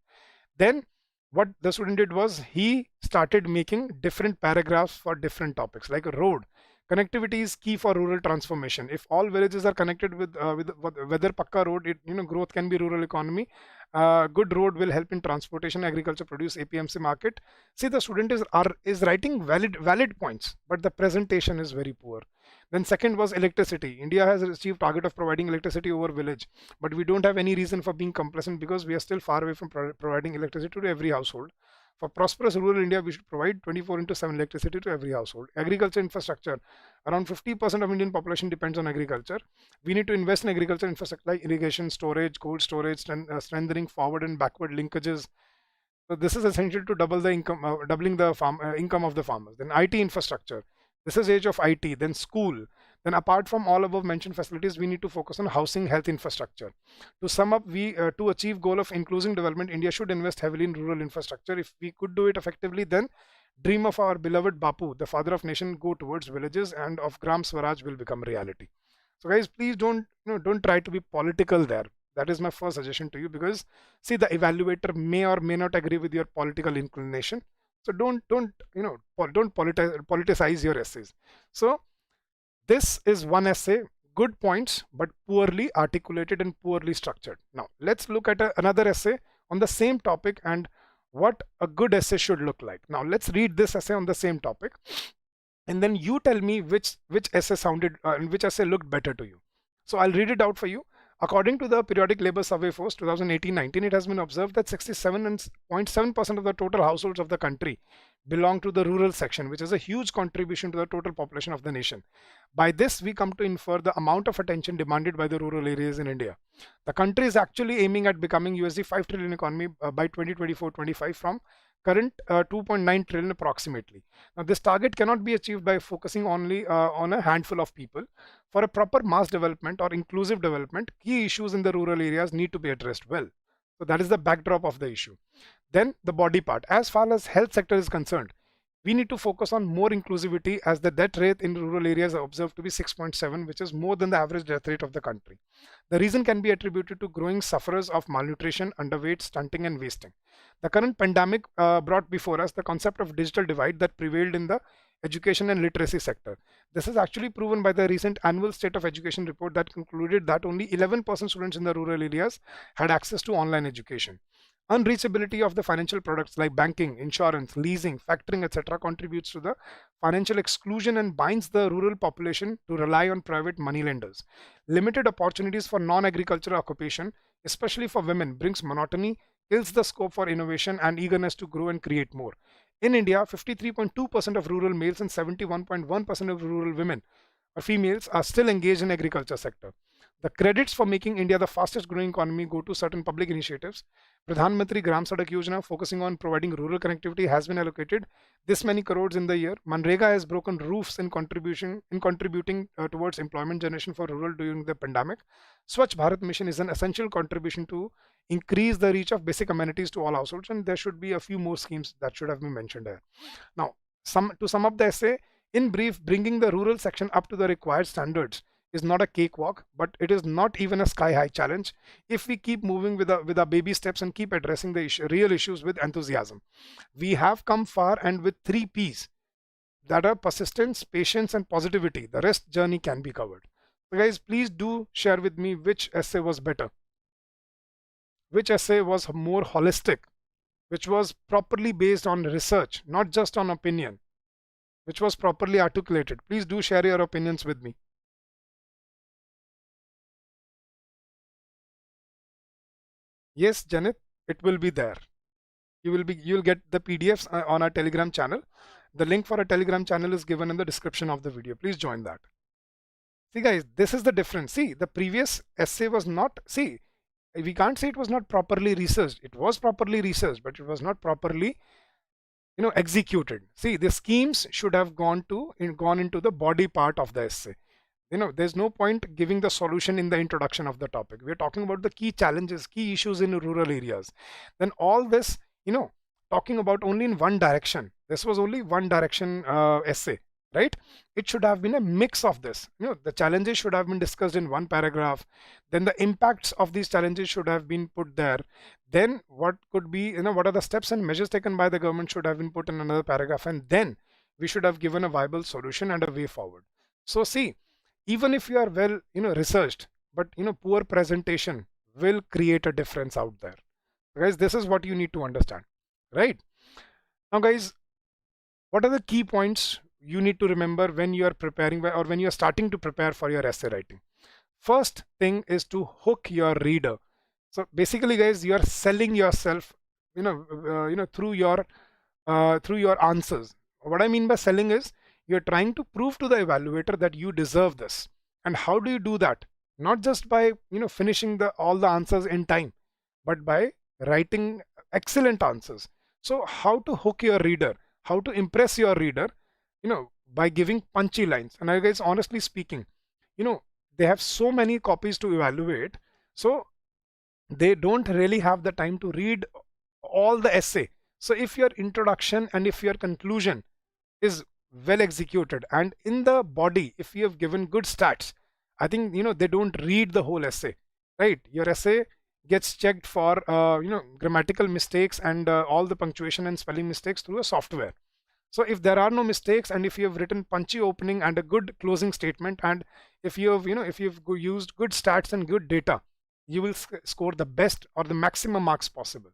Then what the student did was he started making different paragraphs for different topics, like a road. Connectivity is key for rural transformation. If all villages are connected with whether pakka road, growth can be rural economy. Good road will help in transportation, agriculture, produce, APMC market. See, the student is writing valid points, but the presentation is very poor. Then second was electricity. India has achieved target of providing electricity over village, but we don't have any reason for being complacent because we are still far away from providing electricity to every household. For prosperous rural India, we should provide 24/7 electricity to every household. Agriculture infrastructure. Around 50% of Indian population depends on agriculture. We need to invest in agriculture infrastructure like irrigation, storage, cold storage, strengthening forward and backward linkages. So this is essential to doubling the income of the farmers. Then IT infrastructure. This is age of IT. Then school. Then apart from all above mentioned facilities, we need to focus on housing, health infrastructure. To sum up, to achieve goal of inclusive development, India should invest heavily in rural infrastructure. If we could do it effectively, then dream of our beloved Bapu, the father of nation, go towards villages, and of Gram Swaraj will become reality. So guys, please don't try to be political there. That is my first suggestion to you, because see, the evaluator may or may not agree with your political inclination. So don't politicize your essays. So this is one essay, good points, but poorly articulated and poorly structured. Now, let's look at another essay on the same topic and what a good essay should look like. Now, let's read this essay on the same topic, and then you tell me which essay sounded and which essay looked better to you. So I'll read it out for you. According to the Periodic Labor Survey Force 2018-19, it has been observed that 67.7% of the total households of the country belong to the rural section, which is a huge contribution to the total population of the nation. By this, we come to infer the amount of attention demanded by the rural areas in India. The country is actually aiming at becoming USD 5 trillion economy by 2024-25 from current 2.9 trillion approximately. Now, this target cannot be achieved by focusing only on a handful of people. For a proper mass development or inclusive development, key issues in the rural areas need to be addressed well. So that is the backdrop of the issue. Then the body part. As far as health sector is concerned, we need to focus on more inclusivity, as the death rate in rural areas are observed to be 6.7, which is more than the average death rate of the country. The reason can be attributed to growing sufferers of malnutrition, underweight, stunting and wasting. The current pandemic brought before us the concept of digital divide that prevailed in the education and literacy sector. This is actually proven by the recent annual State of Education report that concluded that only 11% students in the rural areas had access to online education. Unreachability of the financial products like banking, insurance, leasing, factoring, etc. contributes to the financial exclusion and binds the rural population to rely on private money lenders. Limited opportunities for non-agricultural occupation, especially for women, brings monotony, kills the scope for innovation and eagerness to grow and create more. In India, 53.2% of rural males and 71.1% of rural women or females are still engaged in agriculture sector. The credits for making India the fastest growing economy go to certain public initiatives. Pradhan Mantri Gram Sadak Yojana, focusing on providing rural connectivity, has been allocated this many crores in the year. Manrega has broken roofs in contributing towards employment generation for rural during the pandemic. Swachh Bharat Mission is an essential contribution to increase the reach of basic amenities to all households, and there should be a few more schemes that should have been mentioned here. Now, to sum up the essay, in brief, bringing the rural section up to the required standards is not a cakewalk, but it is not even a sky-high challenge if we keep moving with our baby steps and keep addressing the real issues with enthusiasm. We have come far, and with 3 P's that are persistence, patience and positivity, the rest journey can be covered. So guys, please do share with me which essay was better, which essay was more holistic, which was properly based on research, not just on opinion, which was properly articulated. Please do share your opinions with me. Yes, Janet, it will be there. You'll get the PDFs on our Telegram channel. The link for our Telegram channel is given in the description of the video. Please join that. See guys, this is the difference. See, the previous essay was not, see, we can't say it was not properly researched. It was properly researched, but it was not properly, executed. See, the schemes should have gone into the body part of the essay. There's no point giving the solution in the introduction of the topic. We're talking about the key challenges, key issues in rural areas. Then all this, talking about only in one direction. This was only one direction essay, right? It should have been a mix of this. The challenges should have been discussed in one paragraph. Then the impacts of these challenges should have been put there. Then what could be, what are the steps and measures taken by the government should have been put in another paragraph. And then we should have given a viable solution and a way forward. So see, even if you are well, researched, but, poor presentation will create a difference out there. Guys, this is what you need to understand, right? Now, guys, what are the key points you need to remember when you are preparing or when you are starting to prepare for your essay writing? First thing is to hook your reader. So basically, guys, you are selling yourself, through your answers. What I mean by selling is, you're trying to prove to the evaluator that you deserve this. And how do you do that? Not just by finishing all the answers in time, but by writing excellent answers. So how to hook your reader, how to impress your reader, by giving punchy lines. And I guys, honestly speaking, they have so many copies to evaluate, so they don't really have the time to read all the essay. So if your introduction and if your conclusion is well executed, and in the body, if you have given good stats, I think they don't read the whole essay, right? Your essay gets checked for grammatical mistakes and all the punctuation and spelling mistakes through a software. So if there are no mistakes, and if you have written punchy opening and a good closing statement, and if you have if you've used good stats and good data, you will score the best or the maximum marks possible.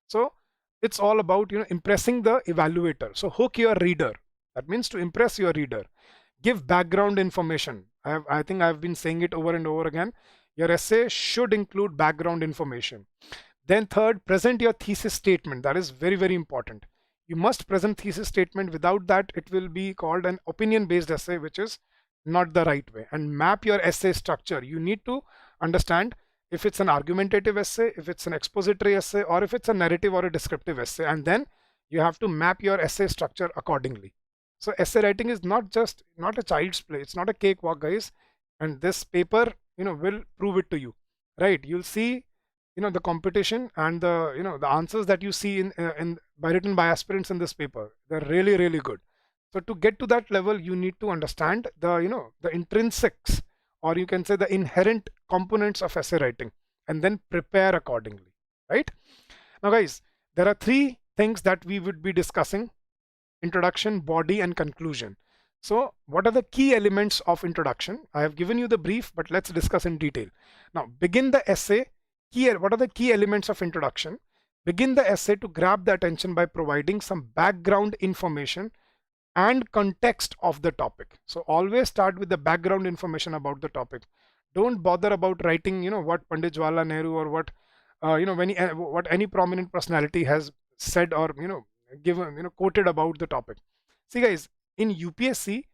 So it's all about impressing the evaluator. So hook your reader. That means to impress your reader. Give background information. I think I've been saying it over and over again. Your essay should include background information. Then third, present your thesis statement. That is very, very important. You must present thesis statement. Without that, it will be called an opinion-based essay, which is not the right way. And map your essay structure. You need to understand if it's an argumentative essay, if it's an expository essay, or if it's a narrative or a descriptive essay. And then you have to map your essay structure accordingly. So essay writing is not a child's play. It's not a cakewalk, guys. And this paper, will prove it to you, right? You'll see, the competition and the answers that you see in by written by aspirants in this paper. They're really, really good. So to get to that level, you need to understand the intrinsics, or you can say the inherent components of essay writing, and then prepare accordingly, right? Now, guys, there are three things that we would be discussing: introduction, body, and conclusion. So what are the key elements of introduction? I have given you the brief, but let's discuss in detail. Now, begin the essay. What are the key elements of introduction? Begin the essay to grab the attention by providing some background information and context of the topic. So always start with the background information about the topic. Don't bother about writing, what Pandit Jawaharlal Nehru or what, what any prominent personality has said or, given, quoted about the topic. See, guys, in UPSC,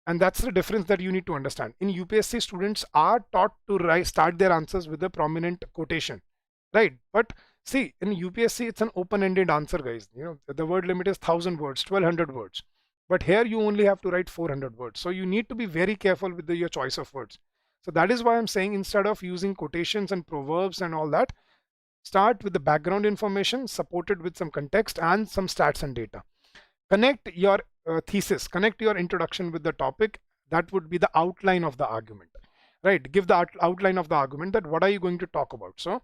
and that's the difference that you need to understand. In UPSC, students are taught to start their answers with a prominent quotation, right? But see, in UPSC, it's an open-ended answer, guys. The word limit is 1,000 words, 1,200 words. But here you only have to write 400 words. So you need to be very careful with your choice of words. So that is why I'm saying, instead of using quotations and proverbs and all that, start with the background information supported with some context and some stats and data. Connect your thesis, connect your introduction with the topic. That would be the outline of the argument, right? Give the outline of the argument, that what are you going to talk about. So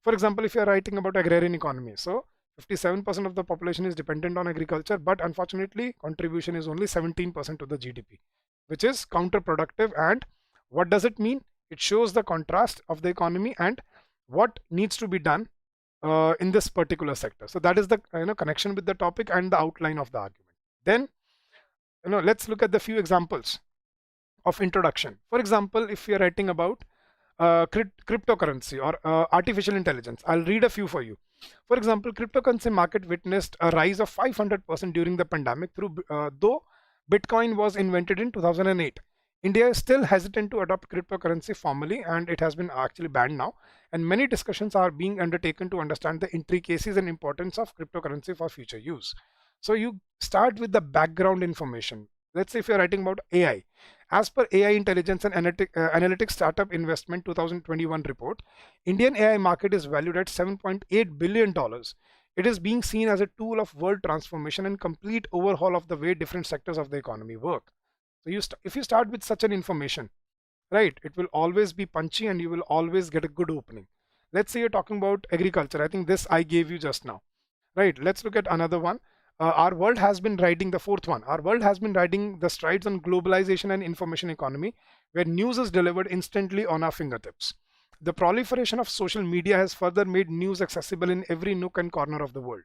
for example, if you're writing about agrarian economy, so 57% of the population is dependent on agriculture, but unfortunately contribution is only 17% to the GDP, which is counterproductive. And what does it mean? It shows the contrast of the economy and what needs to be done in this particular sector. So that is the connection with the topic and the outline of the argument. Then let's look at the few examples of introduction. For example, if you're writing about cryptocurrency or artificial intelligence, I'll read a few for you. For example, cryptocurrency market witnessed a rise of 500% during the pandemic, though Bitcoin was invented in 2008. India is still hesitant to adopt cryptocurrency formally, and it has been actually banned now. And many discussions are being undertaken to understand the intricacies and importance of cryptocurrency for future use. So you start with the background information. Let's say if you're writing about AI. As per AI Intelligence and Analytics Startup Investment 2021 report, Indian AI market is valued at $7.8 billion. It is being seen as a tool of world transformation and complete overhaul of the way different sectors of the economy work. So if you start with such an information, right, it will always be punchy and you will always get a good opening. Let's say you're talking about agriculture. I think this I gave you just now, right? Let's look at another one. Our world has been riding the fourth one. Our world has been riding the strides on globalization and information economy, where news is delivered instantly on our fingertips. The proliferation of social media has further made news accessible in every nook and corner of the world.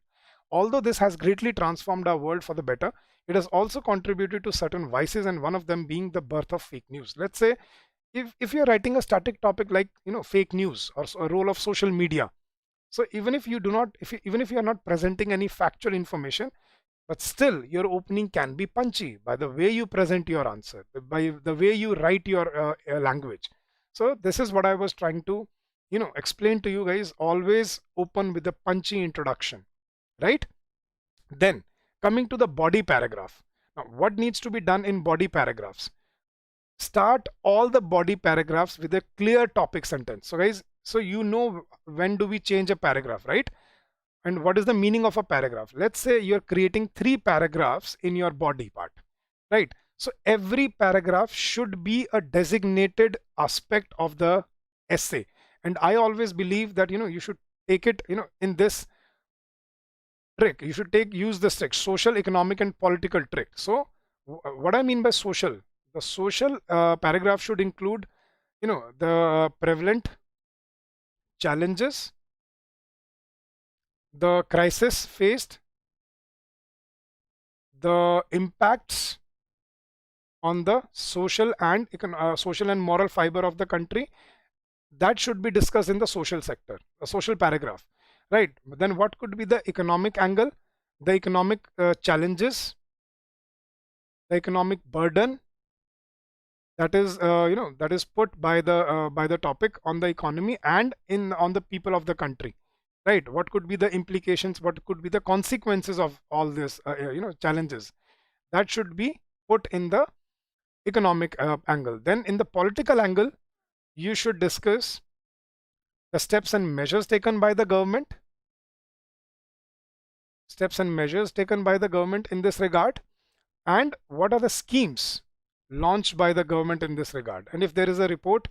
Although this has greatly transformed our world for the better, it has also contributed to certain vices, and one of them being the birth of fake news. Let's say if you're writing a static topic like fake news or a role of social media, so even if you are not presenting any factual information, but still your opening can be punchy by the way you present your answer, by the way you write your language. So this is what I was trying to explain to you guys. Always open with a punchy introduction, right? Then coming to the body paragraph. Now, what needs to be done in body paragraphs? Start all the body paragraphs with a clear topic sentence. So guys, so when do we change a paragraph, right? And what is the meaning of a paragraph? Let's say you're creating 3 paragraphs in your body part, right? So every paragraph should be a designated aspect of the essay. And I always believe that you should take it in this trick. You should use this trick, social, economic, and political trick. So what I mean by social, the social paragraph should include the prevalent challenges, the crisis faced, the impacts on the social and moral fiber of the country, that should be discussed in the social sector, a social paragraph, right? Then what could be the economic angle, the economic challenges, the economic burden that is that is put by the topic on the economy and in on the people of the country, right? What could be the implications, what could be the consequences of all this challenges, that should be put in the economic angle. Then in the political angle, you should discuss the steps and measures taken by the government, steps and measures taken by the government in this regard, and what are the schemes launched by the government in this regard. And if there is a report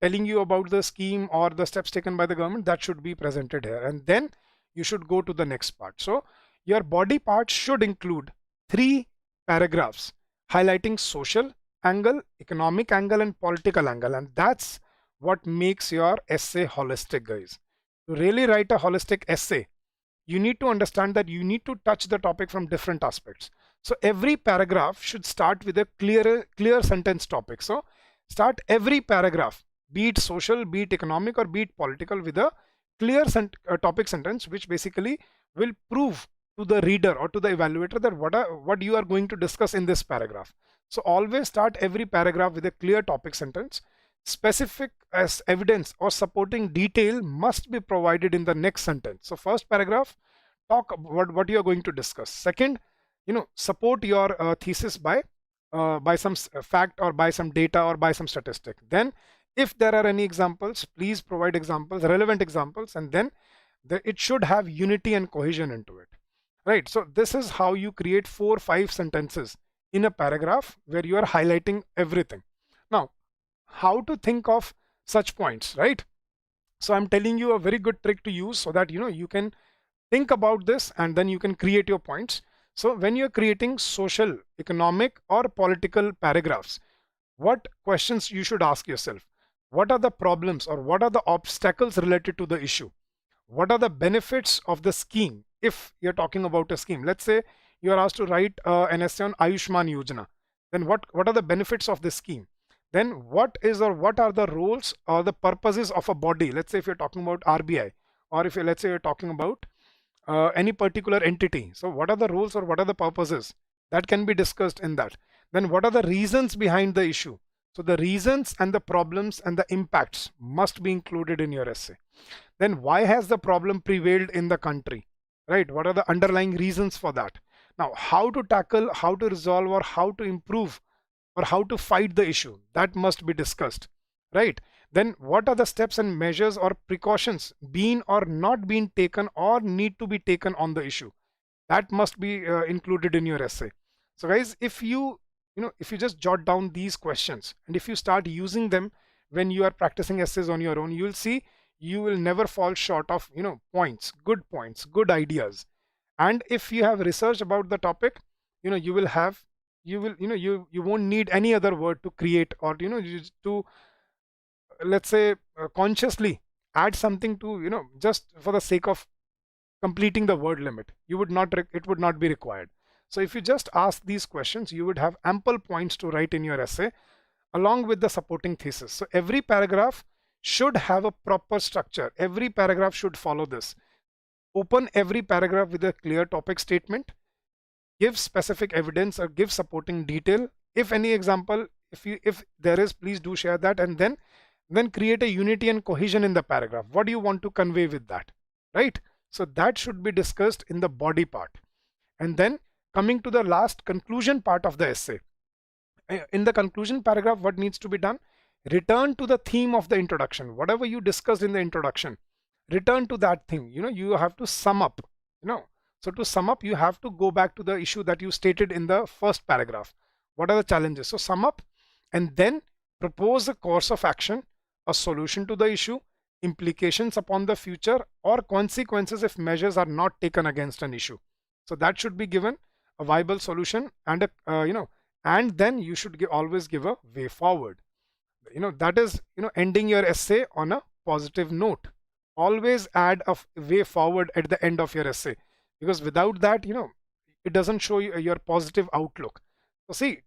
telling you about the scheme or the steps taken by the government, that should be presented here. And then you should go to the next part. So your body part should include 3 paragraphs highlighting social angle, economic angle, and political angle. And that's what makes your essay holistic, guys. To really write a holistic essay, you need to understand that you need to touch the topic from different aspects. So every paragraph should start with a clear sentence topic. So start every paragraph, be it social, be it economic, or be it political, with a clear topic sentence, which basically will prove to the reader or to the evaluator that what you are going to discuss in this paragraph. So always start every paragraph with a clear topic sentence. Specific as evidence or supporting detail must be provided in the next sentence. So first paragraph, talk about what you are going to discuss. Second, support your thesis by some fact or by some data or by some statistic. Then if there are any examples, please provide examples, relevant examples, and then it should have unity and cohesion into it, right? So this is how you create 4-5 sentences in a paragraph where you are highlighting everything. Now, how to think of such points, right? So I'm telling you a very good trick to use so that you can think about this and then you can create your points. So when you're creating social, economic, or political paragraphs, what questions you should ask yourself? What are the problems or what are the obstacles related to the issue? What are the benefits of the scheme? If you're talking about a scheme, let's say you are asked to write an essay on Ayushman Yojana, then what are the benefits of this scheme? Then what are the roles or the purposes of a body? Let's say if you're talking about RBI, or if let's say you're talking about any particular entity. So what are the roles or what are the purposes? That can be discussed in that. Then what are the reasons behind the issue? So the reasons and the problems and the impacts must be included in your essay. Then why has the problem prevailed in the country, right? What are the underlying reasons for that? Now, how to tackle, how to resolve, or how to improve, or how to fight the issue, that must be discussed, right? Then what are the steps and measures or precautions been or not been taken or need to be taken on the issue? That must be included in your essay. So guys, if you just jot down these questions and if you start using them when you are practicing essays on your own, you will see you will never fall short of points, good ideas. And if you have researched about the topic, you will have you won't need any other word to create, or to let's say consciously add something to just for the sake of completing the word limit. It would not be required. So if you just ask these questions, you would have ample points to write in your essay along with the supporting thesis. So every paragraph should have a proper structure. Every paragraph should follow this. Open every paragraph with a clear topic statement, give specific evidence or give supporting detail. If any example, if there is, please do share that, and then create a unity and cohesion in the paragraph. What do you want to convey with that, right? So that should be discussed in the body part. And then coming to the last conclusion part of the essay. In the conclusion paragraph, what needs to be done? Return to the theme of the introduction. Whatever you discussed in the introduction, return to that thing. You have to sum up. So to sum up, you have to go back to the issue that you stated in the first paragraph. What are the challenges? So sum up and then propose a course of action, a solution to the issue, implications upon the future, or consequences if measures are not taken against an issue. So that should be given a viable solution and and then you should always give a way forward. That is ending your essay on a positive note. Always add a way forward at the end of your essay, because without that it doesn't show you your positive outlook. So see,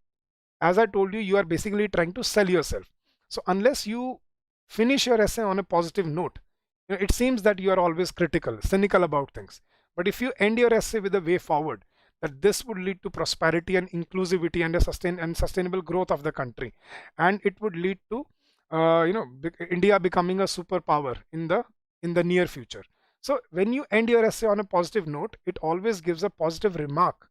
as I told you, you are basically trying to sell yourself. So unless you Finish your essay on a positive note. It seems that you are always critical, cynical about things. But if you end your essay with a way forward, that this would lead to prosperity and inclusivity and a sustainable growth of the country, and it would lead to India becoming a superpower in the near future. So when you end your essay on a positive note, it always gives a positive remark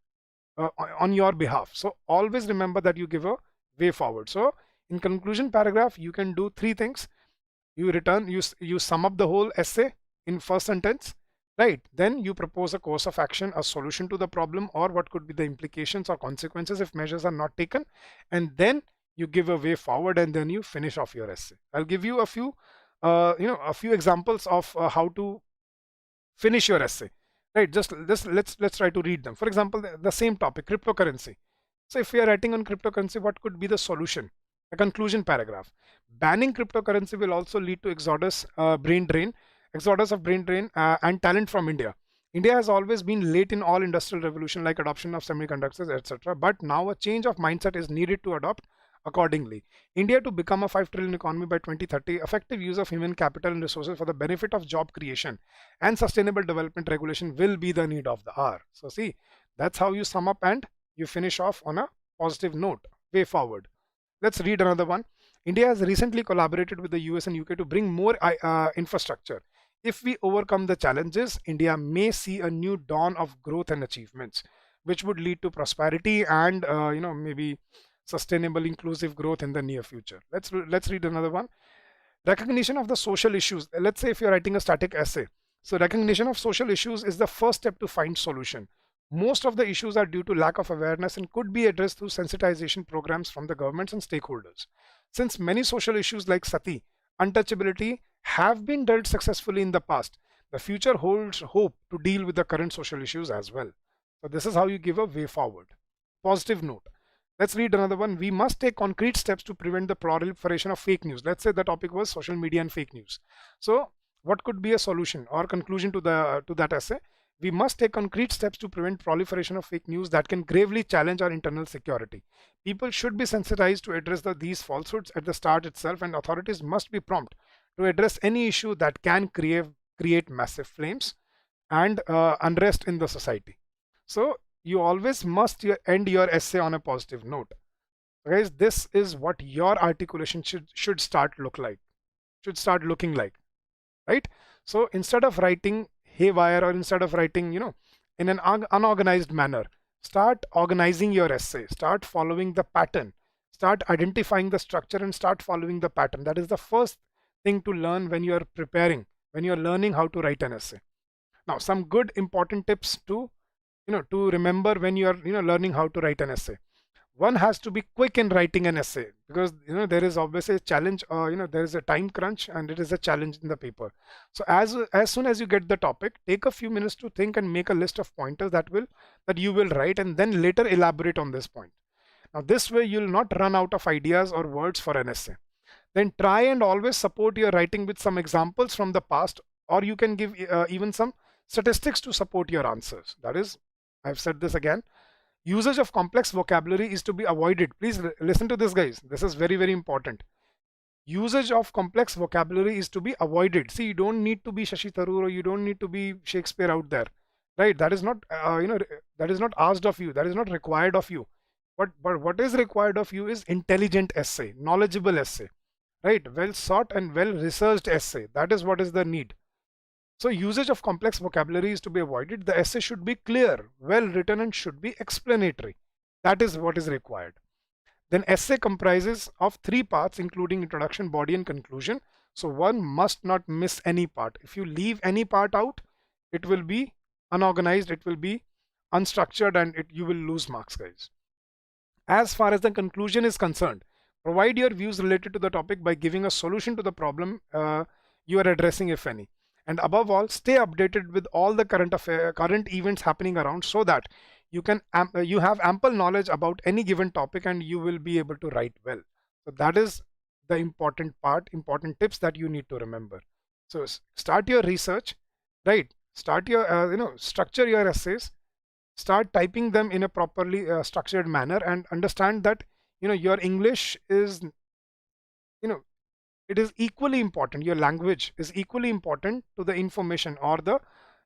on your behalf. So always remember that you give a way forward. So in conclusion paragraph, you can do three things. You sum up the whole essay in first sentence, right? Then you propose a course of action, a solution to the problem, or what could be the implications or consequences if measures are not taken, and then you give a way forward, and then you finish off your essay. I'll give you a few a few examples of how to finish your essay, right? Just let's try to read them. For example, the same topic, cryptocurrency. So if we are writing on cryptocurrency, what could be the solution? A conclusion paragraph. Banning cryptocurrency will also lead to exodus of brain drain and talent from India. India has always been late in all industrial revolution like adoption of semiconductors, etc. But now a change of mindset is needed to adopt accordingly. India to become a 5 trillion economy by 2030, effective use of human capital and resources for the benefit of job creation and sustainable development regulation will be the need of the hour. So see, that's how you sum up and you finish off on a positive note, way forward. Let's read another one. India has recently collaborated with the US and UK to bring more infrastructure. If we overcome the challenges, India may see a new dawn of growth and achievements, which would lead to prosperity and maybe sustainable inclusive growth in the near future. Let's read another one. Recognition of the social issues. Let's say if you're writing a static essay, so recognition of social issues is the first step to find solution. Most of the issues are due to lack of awareness and could be addressed through sensitization programs from the governments and stakeholders. Since many social issues like sati, untouchability, have been dealt successfully in the past, the future holds hope to deal with the current social issues as well. So this is how you give a way forward. Positive note. Let's read another one. We must take concrete steps to prevent the proliferation of fake news. Let's say the topic was social media and fake news. So what could be a solution or conclusion to that essay? We must take concrete steps to prevent proliferation of fake news that can gravely challenge our internal security. People should be sensitized to address these falsehoods at the start itself, and authorities must be prompt to address any issue that can create massive flames and unrest in the society. So you always must end your essay on a positive note. Guys, this is what your articulation should start looking like, right? So instead of writing haywire or instead of writing in an unorganized manner, start organizing your essay, start following the pattern, start identifying the structure and start following the pattern. That is the first thing to learn when you are preparing, when you're learning how to write an essay. Now some good important tips to remember when you are learning how to write an essay. One has to be quick in writing an essay because there is obviously a challenge, there is a time crunch and it is a challenge in the paper. So as soon as you get the topic, take a few minutes to think and make a list of pointers that you will write and then later elaborate on this point. Now this way you will not run out of ideas or words for an essay. Then try and always support your writing with some examples from the past, or you can give even some statistics to support your answers. That is, I've said this again, usage of complex vocabulary is to be avoided. Please listen to this, guys. This is very, very important. Usage of complex vocabulary is to be avoided. See, you don't need to be Shashi Tharoor or you don't need to be Shakespeare out there, right? That is not, that is not asked of you. That is not required of you. But what is required of you is intelligent essay, knowledgeable essay, right? Well sought and well researched essay. That is what is the need. So usage of complex vocabulary is to be avoided. The essay should be clear, well written and should be explanatory. That is what is required. Then essay comprises of three parts including introduction, body and conclusion. So one must not miss any part. If you leave any part out, it will be unorganized, it will be unstructured and you will lose marks, guys. As far as the conclusion is concerned, provide your views related to the topic by giving a solution to the problem you are addressing, if any. And above all, stay updated with all the current events happening around so that you have ample knowledge about any given topic and you will be able to write well. So that is the important tips that you need to remember. So start your research, right? Start your, structure your essays, start typing them in a properly structured manner and understand that, your English is, it is equally important. Your language is equally important to the information or the,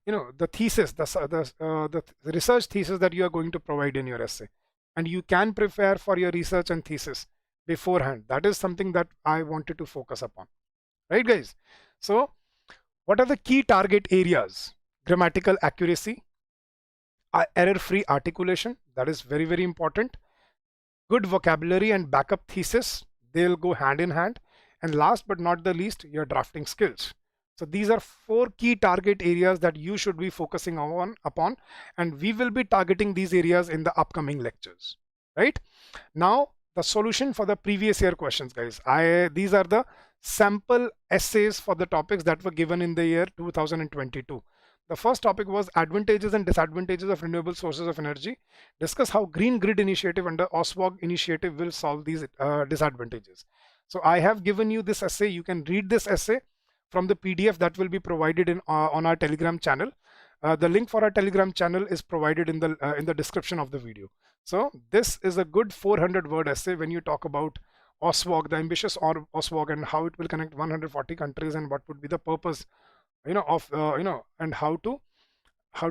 the thesis, the research thesis that you are going to provide in your essay. And you can prepare for your research and thesis beforehand. That is something that I wanted to focus upon. Right, guys? So, what are the key target areas? Grammatical accuracy, error-free articulation, that is very, very important. Good vocabulary and backup thesis, they'll go hand in hand. And last but not the least, your drafting skills. So these are 4 key target areas that you should be focusing upon, and we will be targeting these areas in the upcoming lectures. Right? Now, the solution for the previous year questions, guys. These are the sample essays for the topics that were given in the year 2022. The first topic was advantages and disadvantages of renewable sources of energy. Discuss how Green Grid Initiative under OSWOG initiative will solve these disadvantages. So I have given you this essay. You can read this essay from the PDF that will be provided on our Telegram channel. The link for our Telegram channel is provided in the description of the video. So this is a good 400-word essay when you talk about OSWOG, the ambitious OSWOG, and how it will connect 140 countries and what would be the purpose, and how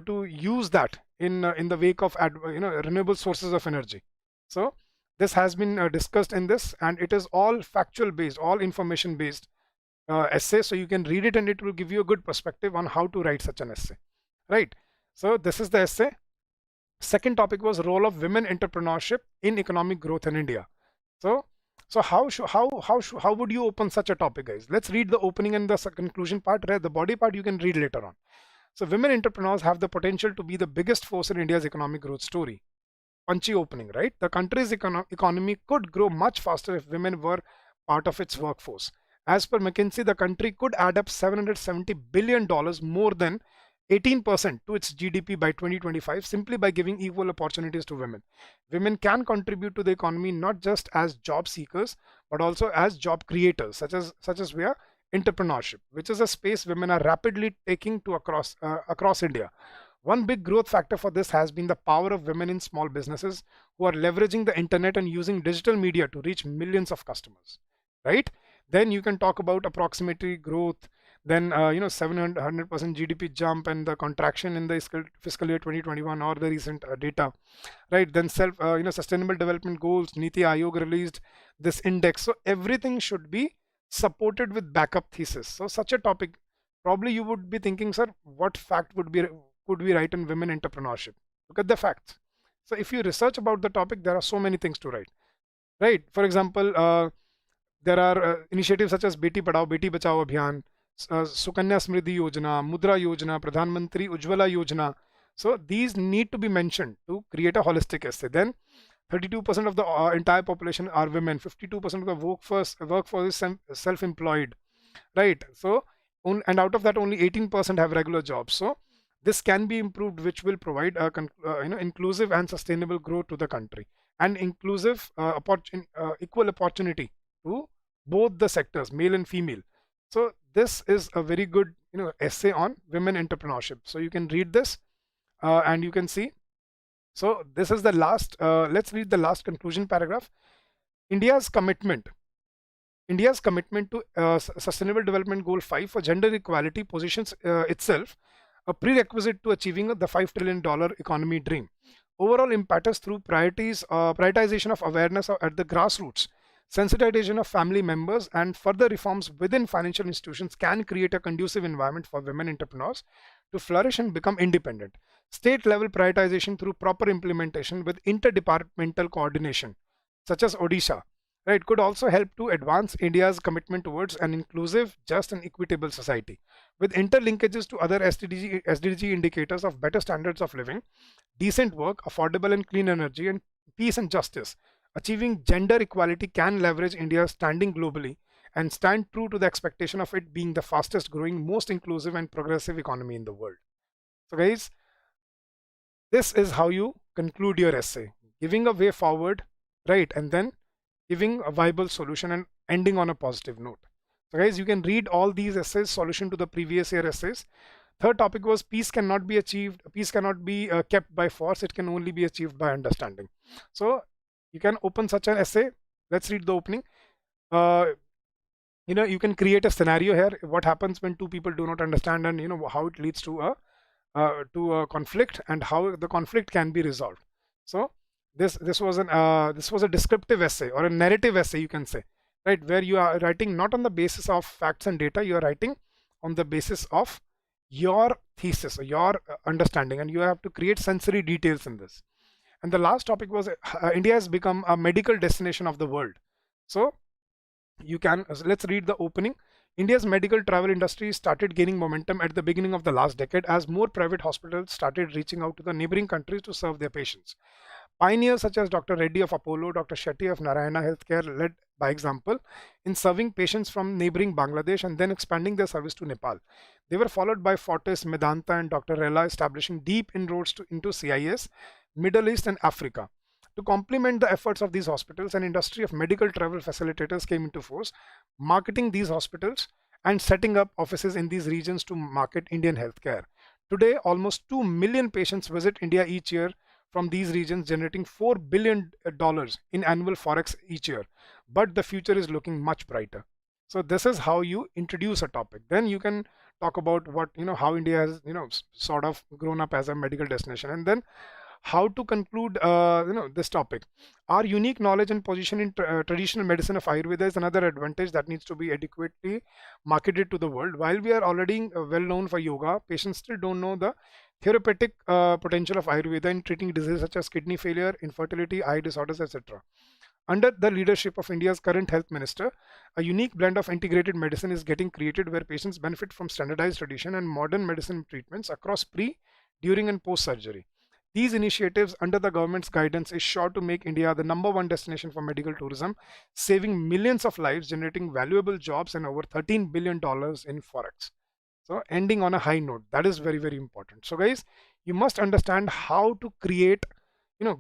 to use that in the wake of renewable sources of energy. So this has been discussed in this, and it is all factual based, all information based essay. So you can read it and it will give you a good perspective on how to write such an essay. Right. So this is the essay. Second topic was role of women entrepreneurship in economic growth in India. So how would you open such a topic, guys? Let's read the opening and the conclusion part. The body part you can read later on. So women entrepreneurs have the potential to be the biggest force in India's economic growth story. Punchy opening, right? The country's economy could grow much faster if women were part of its workforce. As per McKinsey, the country could add up $770 billion, more than 18% to its GDP by 2025, simply by giving equal opportunities to women. Women can contribute to the economy not just as job seekers, but also as job creators, such as via entrepreneurship, which is a space women are rapidly taking to across India. One big growth factor for this has been the power of women in small businesses who are leveraging the internet and using digital media to reach millions of customers. Right? Then you can talk about approximately growth, then 700% GDP jump and the contraction in the fiscal year 2021 or the recent data, right? Then sustainable development goals, Niti Aayog released this index. So everything should be supported with backup thesis. So such a topic, probably you would be thinking, sir, what fact could we write in women entrepreneurship? Look at the facts. So if you research about the topic, there are so many things to write, right? For example, there are initiatives such as Beti Padhao, Beti Bachao Abhiyan, Sukanya Smriddhi Yojana, Mudra Yojana, Pradhan Mantri Ujjwala Yojana. So these need to be mentioned to create a holistic essay. Then 32% of the entire population are women, 52% of the workforce is self-employed, right? So, and out of that only 18% have regular jobs. So this can be improved, which will provide inclusive and sustainable growth to the country, and inclusive equal opportunity to both the sectors, male and female. So this is a very good essay on women entrepreneurship. So you can read this and you can see. So this is the last, let's read the last conclusion paragraph. India's commitment to Sustainable Development Goal 5 for gender equality positions itself a prerequisite to achieving the $5 trillion economy dream. Overall impetus through prioritization of awareness at the grassroots, sensitization of family members, and further reforms within financial institutions can create a conducive environment for women entrepreneurs to flourish and become independent. State level prioritization through proper implementation with interdepartmental coordination, such as Odisha, right, could also help to advance India's commitment towards an inclusive, just and equitable society. With interlinkages to other SDG indicators of better standards of living, decent work, affordable and clean energy, and peace and justice, achieving gender equality can leverage India's standing globally and stand true to the expectation of it being the fastest growing, most inclusive and progressive economy in the world. So guys, this is how you conclude your essay, giving a way forward, right, and then giving a viable solution and ending on a positive note. So guys, you can read all these essays, solution to the previous year essays. Third topic was peace cannot be achieved, peace cannot be kept by force, it can only be achieved by understanding. So you can open such an essay. Let's read the opening. you can create a scenario here. What happens when two people do not understand, and how it leads to a conflict, and how the conflict can be resolved. So this was a descriptive essay, or a narrative essay, you can say, right, where you are writing not on the basis of facts and data. You are writing on the basis of your thesis or your understanding, and you have to create sensory details in this. And the last topic was India has become a medical destination of the world. So you can let's read the opening. India's medical travel industry started gaining momentum at the beginning of the last decade as more private hospitals started reaching out to the neighboring countries to serve their patients. Pioneers such as Dr. Reddy of Apollo, Dr. Shetty of Narayana Healthcare led by example in serving patients from neighboring Bangladesh and then expanding their service to Nepal. They were followed by Fortis, Medanta, and Dr. Rela, establishing deep inroads into CIS, Middle East, and Africa. To complement the efforts of these hospitals, an industry of medical travel facilitators came into force, marketing these hospitals and setting up offices in these regions to market Indian healthcare. Today, almost 2 million patients visit India each year from these regions, generating $4 billion in annual forex each year. But the future is looking much brighter. So this is how you introduce a topic. Then you can talk about what, how India has, sort of grown up as a medical destination, and then how to conclude this topic. Our unique knowledge and position in traditional medicine of Ayurveda is another advantage that needs to be adequately marketed to the world. While we are already well known for yoga, patients still don't know the therapeutic potential of Ayurveda in treating diseases such as kidney failure, infertility, eye disorders, etc. Under the leadership of India's current health minister, a unique blend of integrated medicine is getting created where patients benefit from standardized tradition and modern medicine treatments across pre, during, and post surgery. These initiatives under the government's guidance is sure to make India the #1 destination for medical tourism, saving millions of lives, generating valuable jobs, and over $13 billion in forex. So ending on a high note, that is very, very important. So guys, you must understand how to create,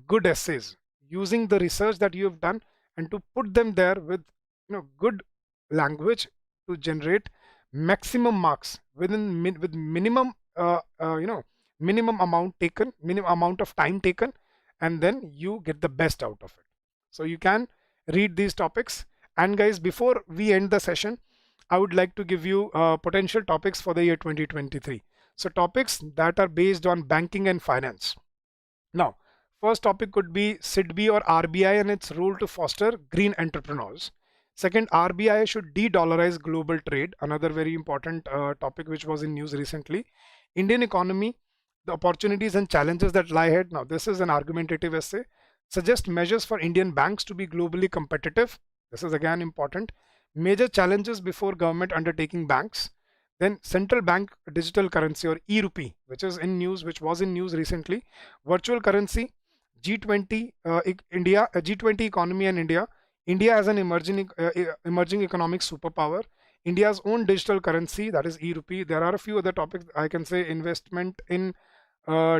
good essays using the research that you have done, and to put them there with, good language to generate maximum marks with minimum, minimum amount taken, minimum amount of time taken, and then you get the best out of it. So you can read these topics. And guys, before we end the session, I would like to give you potential topics for the year 2023. So topics that are based on banking and finance. Now, first topic could be SIDBI or RBI and its role to foster green entrepreneurs. Second, RBI should de-dollarize global trade, another very important topic which was in news recently. Indian economy, the opportunities and challenges that lie ahead. Now, this is an argumentative essay. Suggest measures for Indian banks to be globally competitive. This is again important. Major challenges before government undertaking banks. Then central bank digital currency or e-rupee, which is in news, which was in news recently. Virtual currency, G20, India, G20 economy and India. India as an emerging economic superpower. India's own digital currency, that is e-rupee. There are a few other topics I can say. Investment in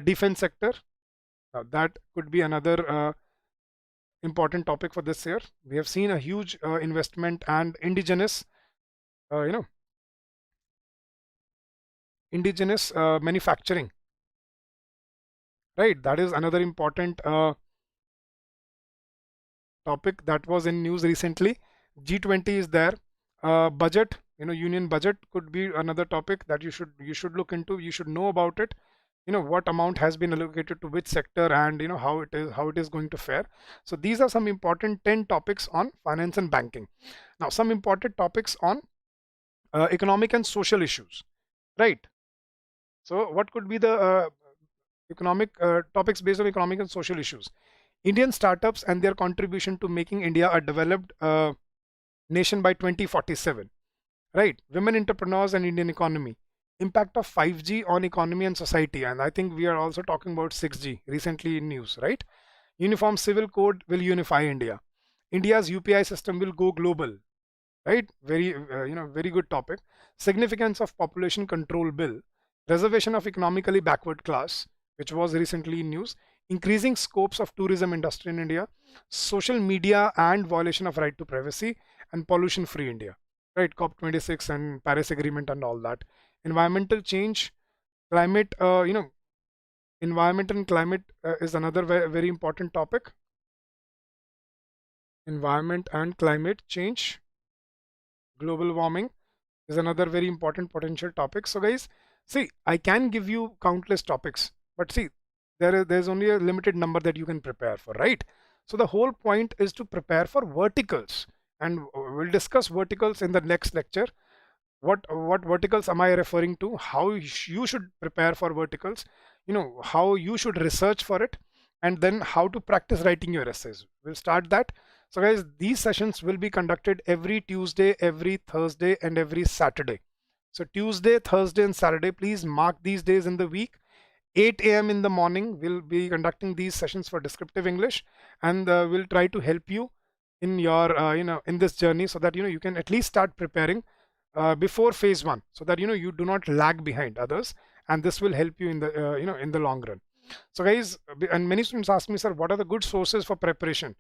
defense sector. That could be another important topic for this year. We have seen a huge investment and indigenous, manufacturing, right? That is another important topic that was in news recently. G20 is there. Budget, union budget could be another topic that you should look into. You should know about it. What amount has been allocated to which sector, and how it is going to fare. So these are some important 10 topics on finance and banking. Now some important topics on economic and social issues, right? So what could be the economic topics based on economic and social issues? Indian startups and their contribution to making India a developed nation by 2047, right? Women entrepreneurs and Indian economy. Impact of 5G on economy and society, and I think we are also talking about 6G recently in news, right? Uniform civil code will unify India. India's UPI system will go global, right? Very very good topic. Significance of population control bill. Reservation of economically backward class, which was recently in news. Increasing scopes of tourism industry in India. Social media and violation of right to privacy, and pollution free India, right? COP26 and Paris Agreement and all that. Environmental change, climate, environment and climate is another very, very important topic. Environment and climate change. Global warming is another very important potential topic. So guys, see, I can give you countless topics, but see, there's only a limited number that you can prepare for, right? So the whole point is to prepare for verticals, and we'll discuss verticals in the next lecture. What verticals am I referring to, how you should prepare for verticals, how you should research for it, and then how to practice writing your essays. We'll start that. So guys, these sessions will be conducted every Tuesday, every Thursday, and every Saturday. So Tuesday, Thursday, and Saturday, please mark these days in the week. 8 a.m. in the morning, we'll be conducting these sessions for descriptive English, and we'll try to help you in your, in this journey, so that you can at least start preparing before phase one, so that you do not lag behind others, and this will help you in the in the long run. So guys, and many students ask me, sir, what are the good sources for preparation?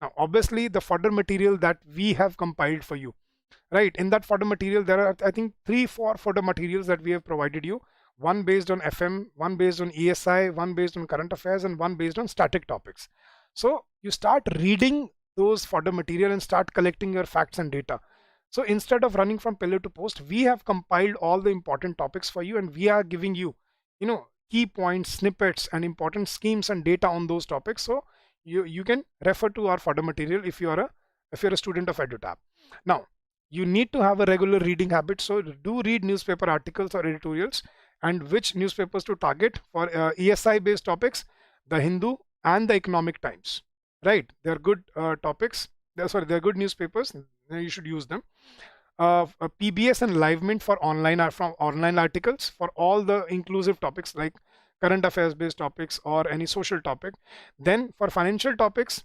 Now obviously the fodder material that we have compiled for you, right? In that fodder material there are, I think, 3-4 fodder materials that we have provided you. One based on FM, one based on ESI, one based on current affairs, and one based on static topics. So you start reading those fodder material and start collecting your facts and data. So instead of running from pillar to post, we have compiled all the important topics for you, and we are giving you, key points, snippets, and important schemes and data on those topics. So you can refer to our fodder material if you are a student of EduTap. Now, you need to have a regular reading habit. So do read newspaper articles or editorials, and which newspapers to target for ESI based topics: the Hindu and the Economic Times. Right? They're good topics. They're good newspapers. You should use them. PBS and Livemint for online articles for all the inclusive topics like current affairs based topics or any social topic. Then for financial topics,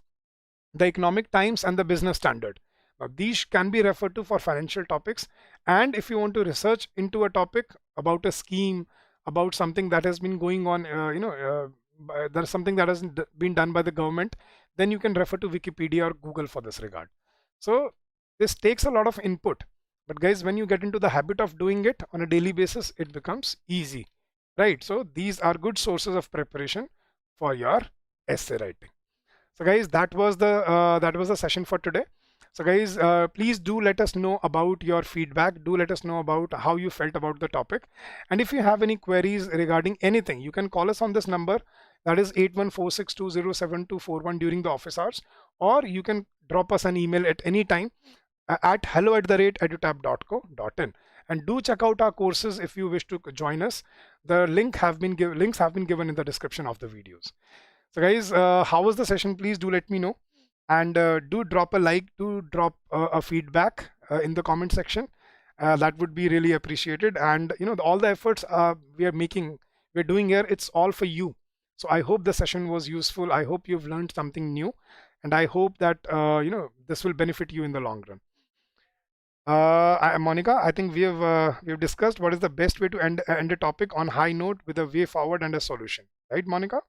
the Economic Times and the Business Standard. Now these can be referred to for financial topics, and if you want to research into a topic about a scheme, about something that has been going on, there's something that has been done by the government, then you can refer to Wikipedia or Google for this regard. So this takes a lot of input, but guys, when you get into the habit of doing it on a daily basis, it becomes easy, right? So these are good sources of preparation for your essay writing. So guys, that was the session for today. So guys, please do let us know about your feedback. Do let us know about how you felt about the topic, and if you have any queries regarding anything, you can call us on this number, that is 8146207241, during the office hours, or you can drop us an email at any time at hello@edutap.co.in. And do check out our courses if you wish to join us. The links have been given in the description of the videos. So guys, how was the session? Please do let me know, and do drop a like, do drop a feedback in the comment section. That would be really appreciated. And all the efforts we're doing here, it's all for you. So I hope the session was useful. I hope you've learned something new, and I hope that this will benefit you in the long run. Monica, I think we've discussed what is the best way to end a topic on high note with a way forward and a solution, right, Monica?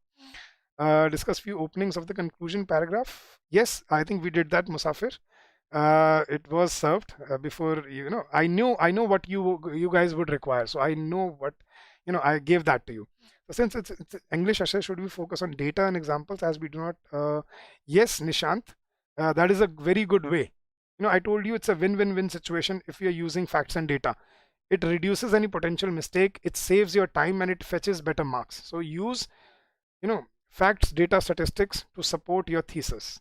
Discuss few openings of the conclusion paragraph. Yes, I think we did that, Musafir. It was served before. I know what you guys would require, so I know what I gave that to you. So since it's English essay, should we focus on data and examples, as we do not? Yes, Nishant, that is a very good way. I told you it's a win-win-win situation if you're using facts and data. It reduces any potential mistake, it saves your time, and it fetches better marks. So use, facts, data, statistics to support your thesis.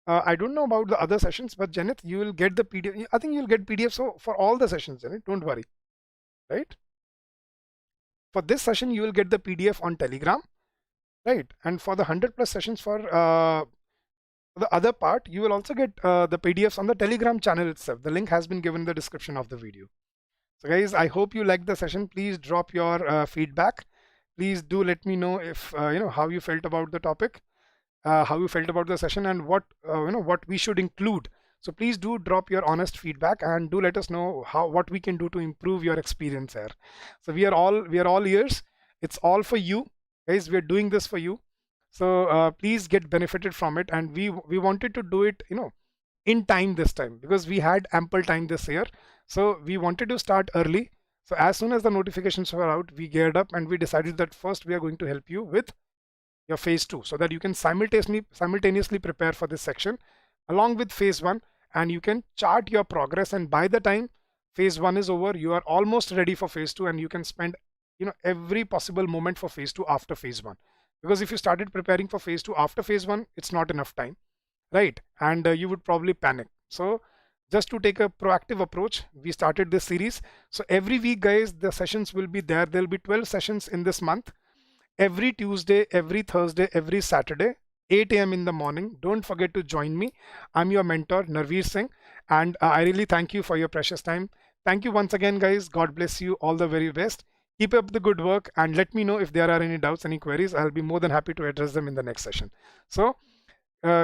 I don't know about the other sessions, but Janet, you will get the PDF. I think you'll get PDF for all the sessions, Janet. Don't worry, right? For this session, you will get the PDF on Telegram, right? And for the 100+ sessions for the other part, you will also get the PDFs on the Telegram channel itself. The link has been given in the description of the video. So guys, I hope you liked the session. Please drop your feedback. Please do let me know if how you felt about the topic, how you felt about the session, and what what we should include. So please do drop your honest feedback, and do let us know what we can do to improve your experience here. So we are all ears. It's all for you, guys. We are doing this for you. So please get benefited from it, and we wanted to do it in time this time, because we had ample time this year. So we wanted to start early. So as soon as the notifications were out, we geared up and we decided that first we are going to help you with your phase 2, so that you can simultaneously prepare for this section along with phase 1, and you can chart your progress, and by the time phase 1 is over, you are almost ready for phase 2, and you can spend every possible moment for phase 2 after phase 1. Because if you started preparing for phase 2 after phase 1, it's not enough time, right? And you would probably panic. So just to take a proactive approach, we started this series. So every week, guys, the sessions will be there. There'll be 12 sessions in this month, every Tuesday, every Thursday, every Saturday, 8 a.m. in the morning. Don't forget to join me. I'm your mentor, Narveer Singh, and I really thank you for your precious time. Thank you once again, guys. God bless you. All the very best. Keep up the good work, and let me know if there are any doubts, any queries. I'll be more than happy to address them in the next session. So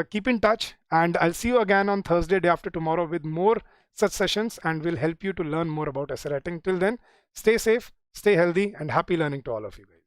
keep in touch, and I'll see you again on Thursday, day after tomorrow, with more such sessions, and we'll help you to learn more about essay writing. Till then, stay safe, stay healthy, and happy learning to all of you guys.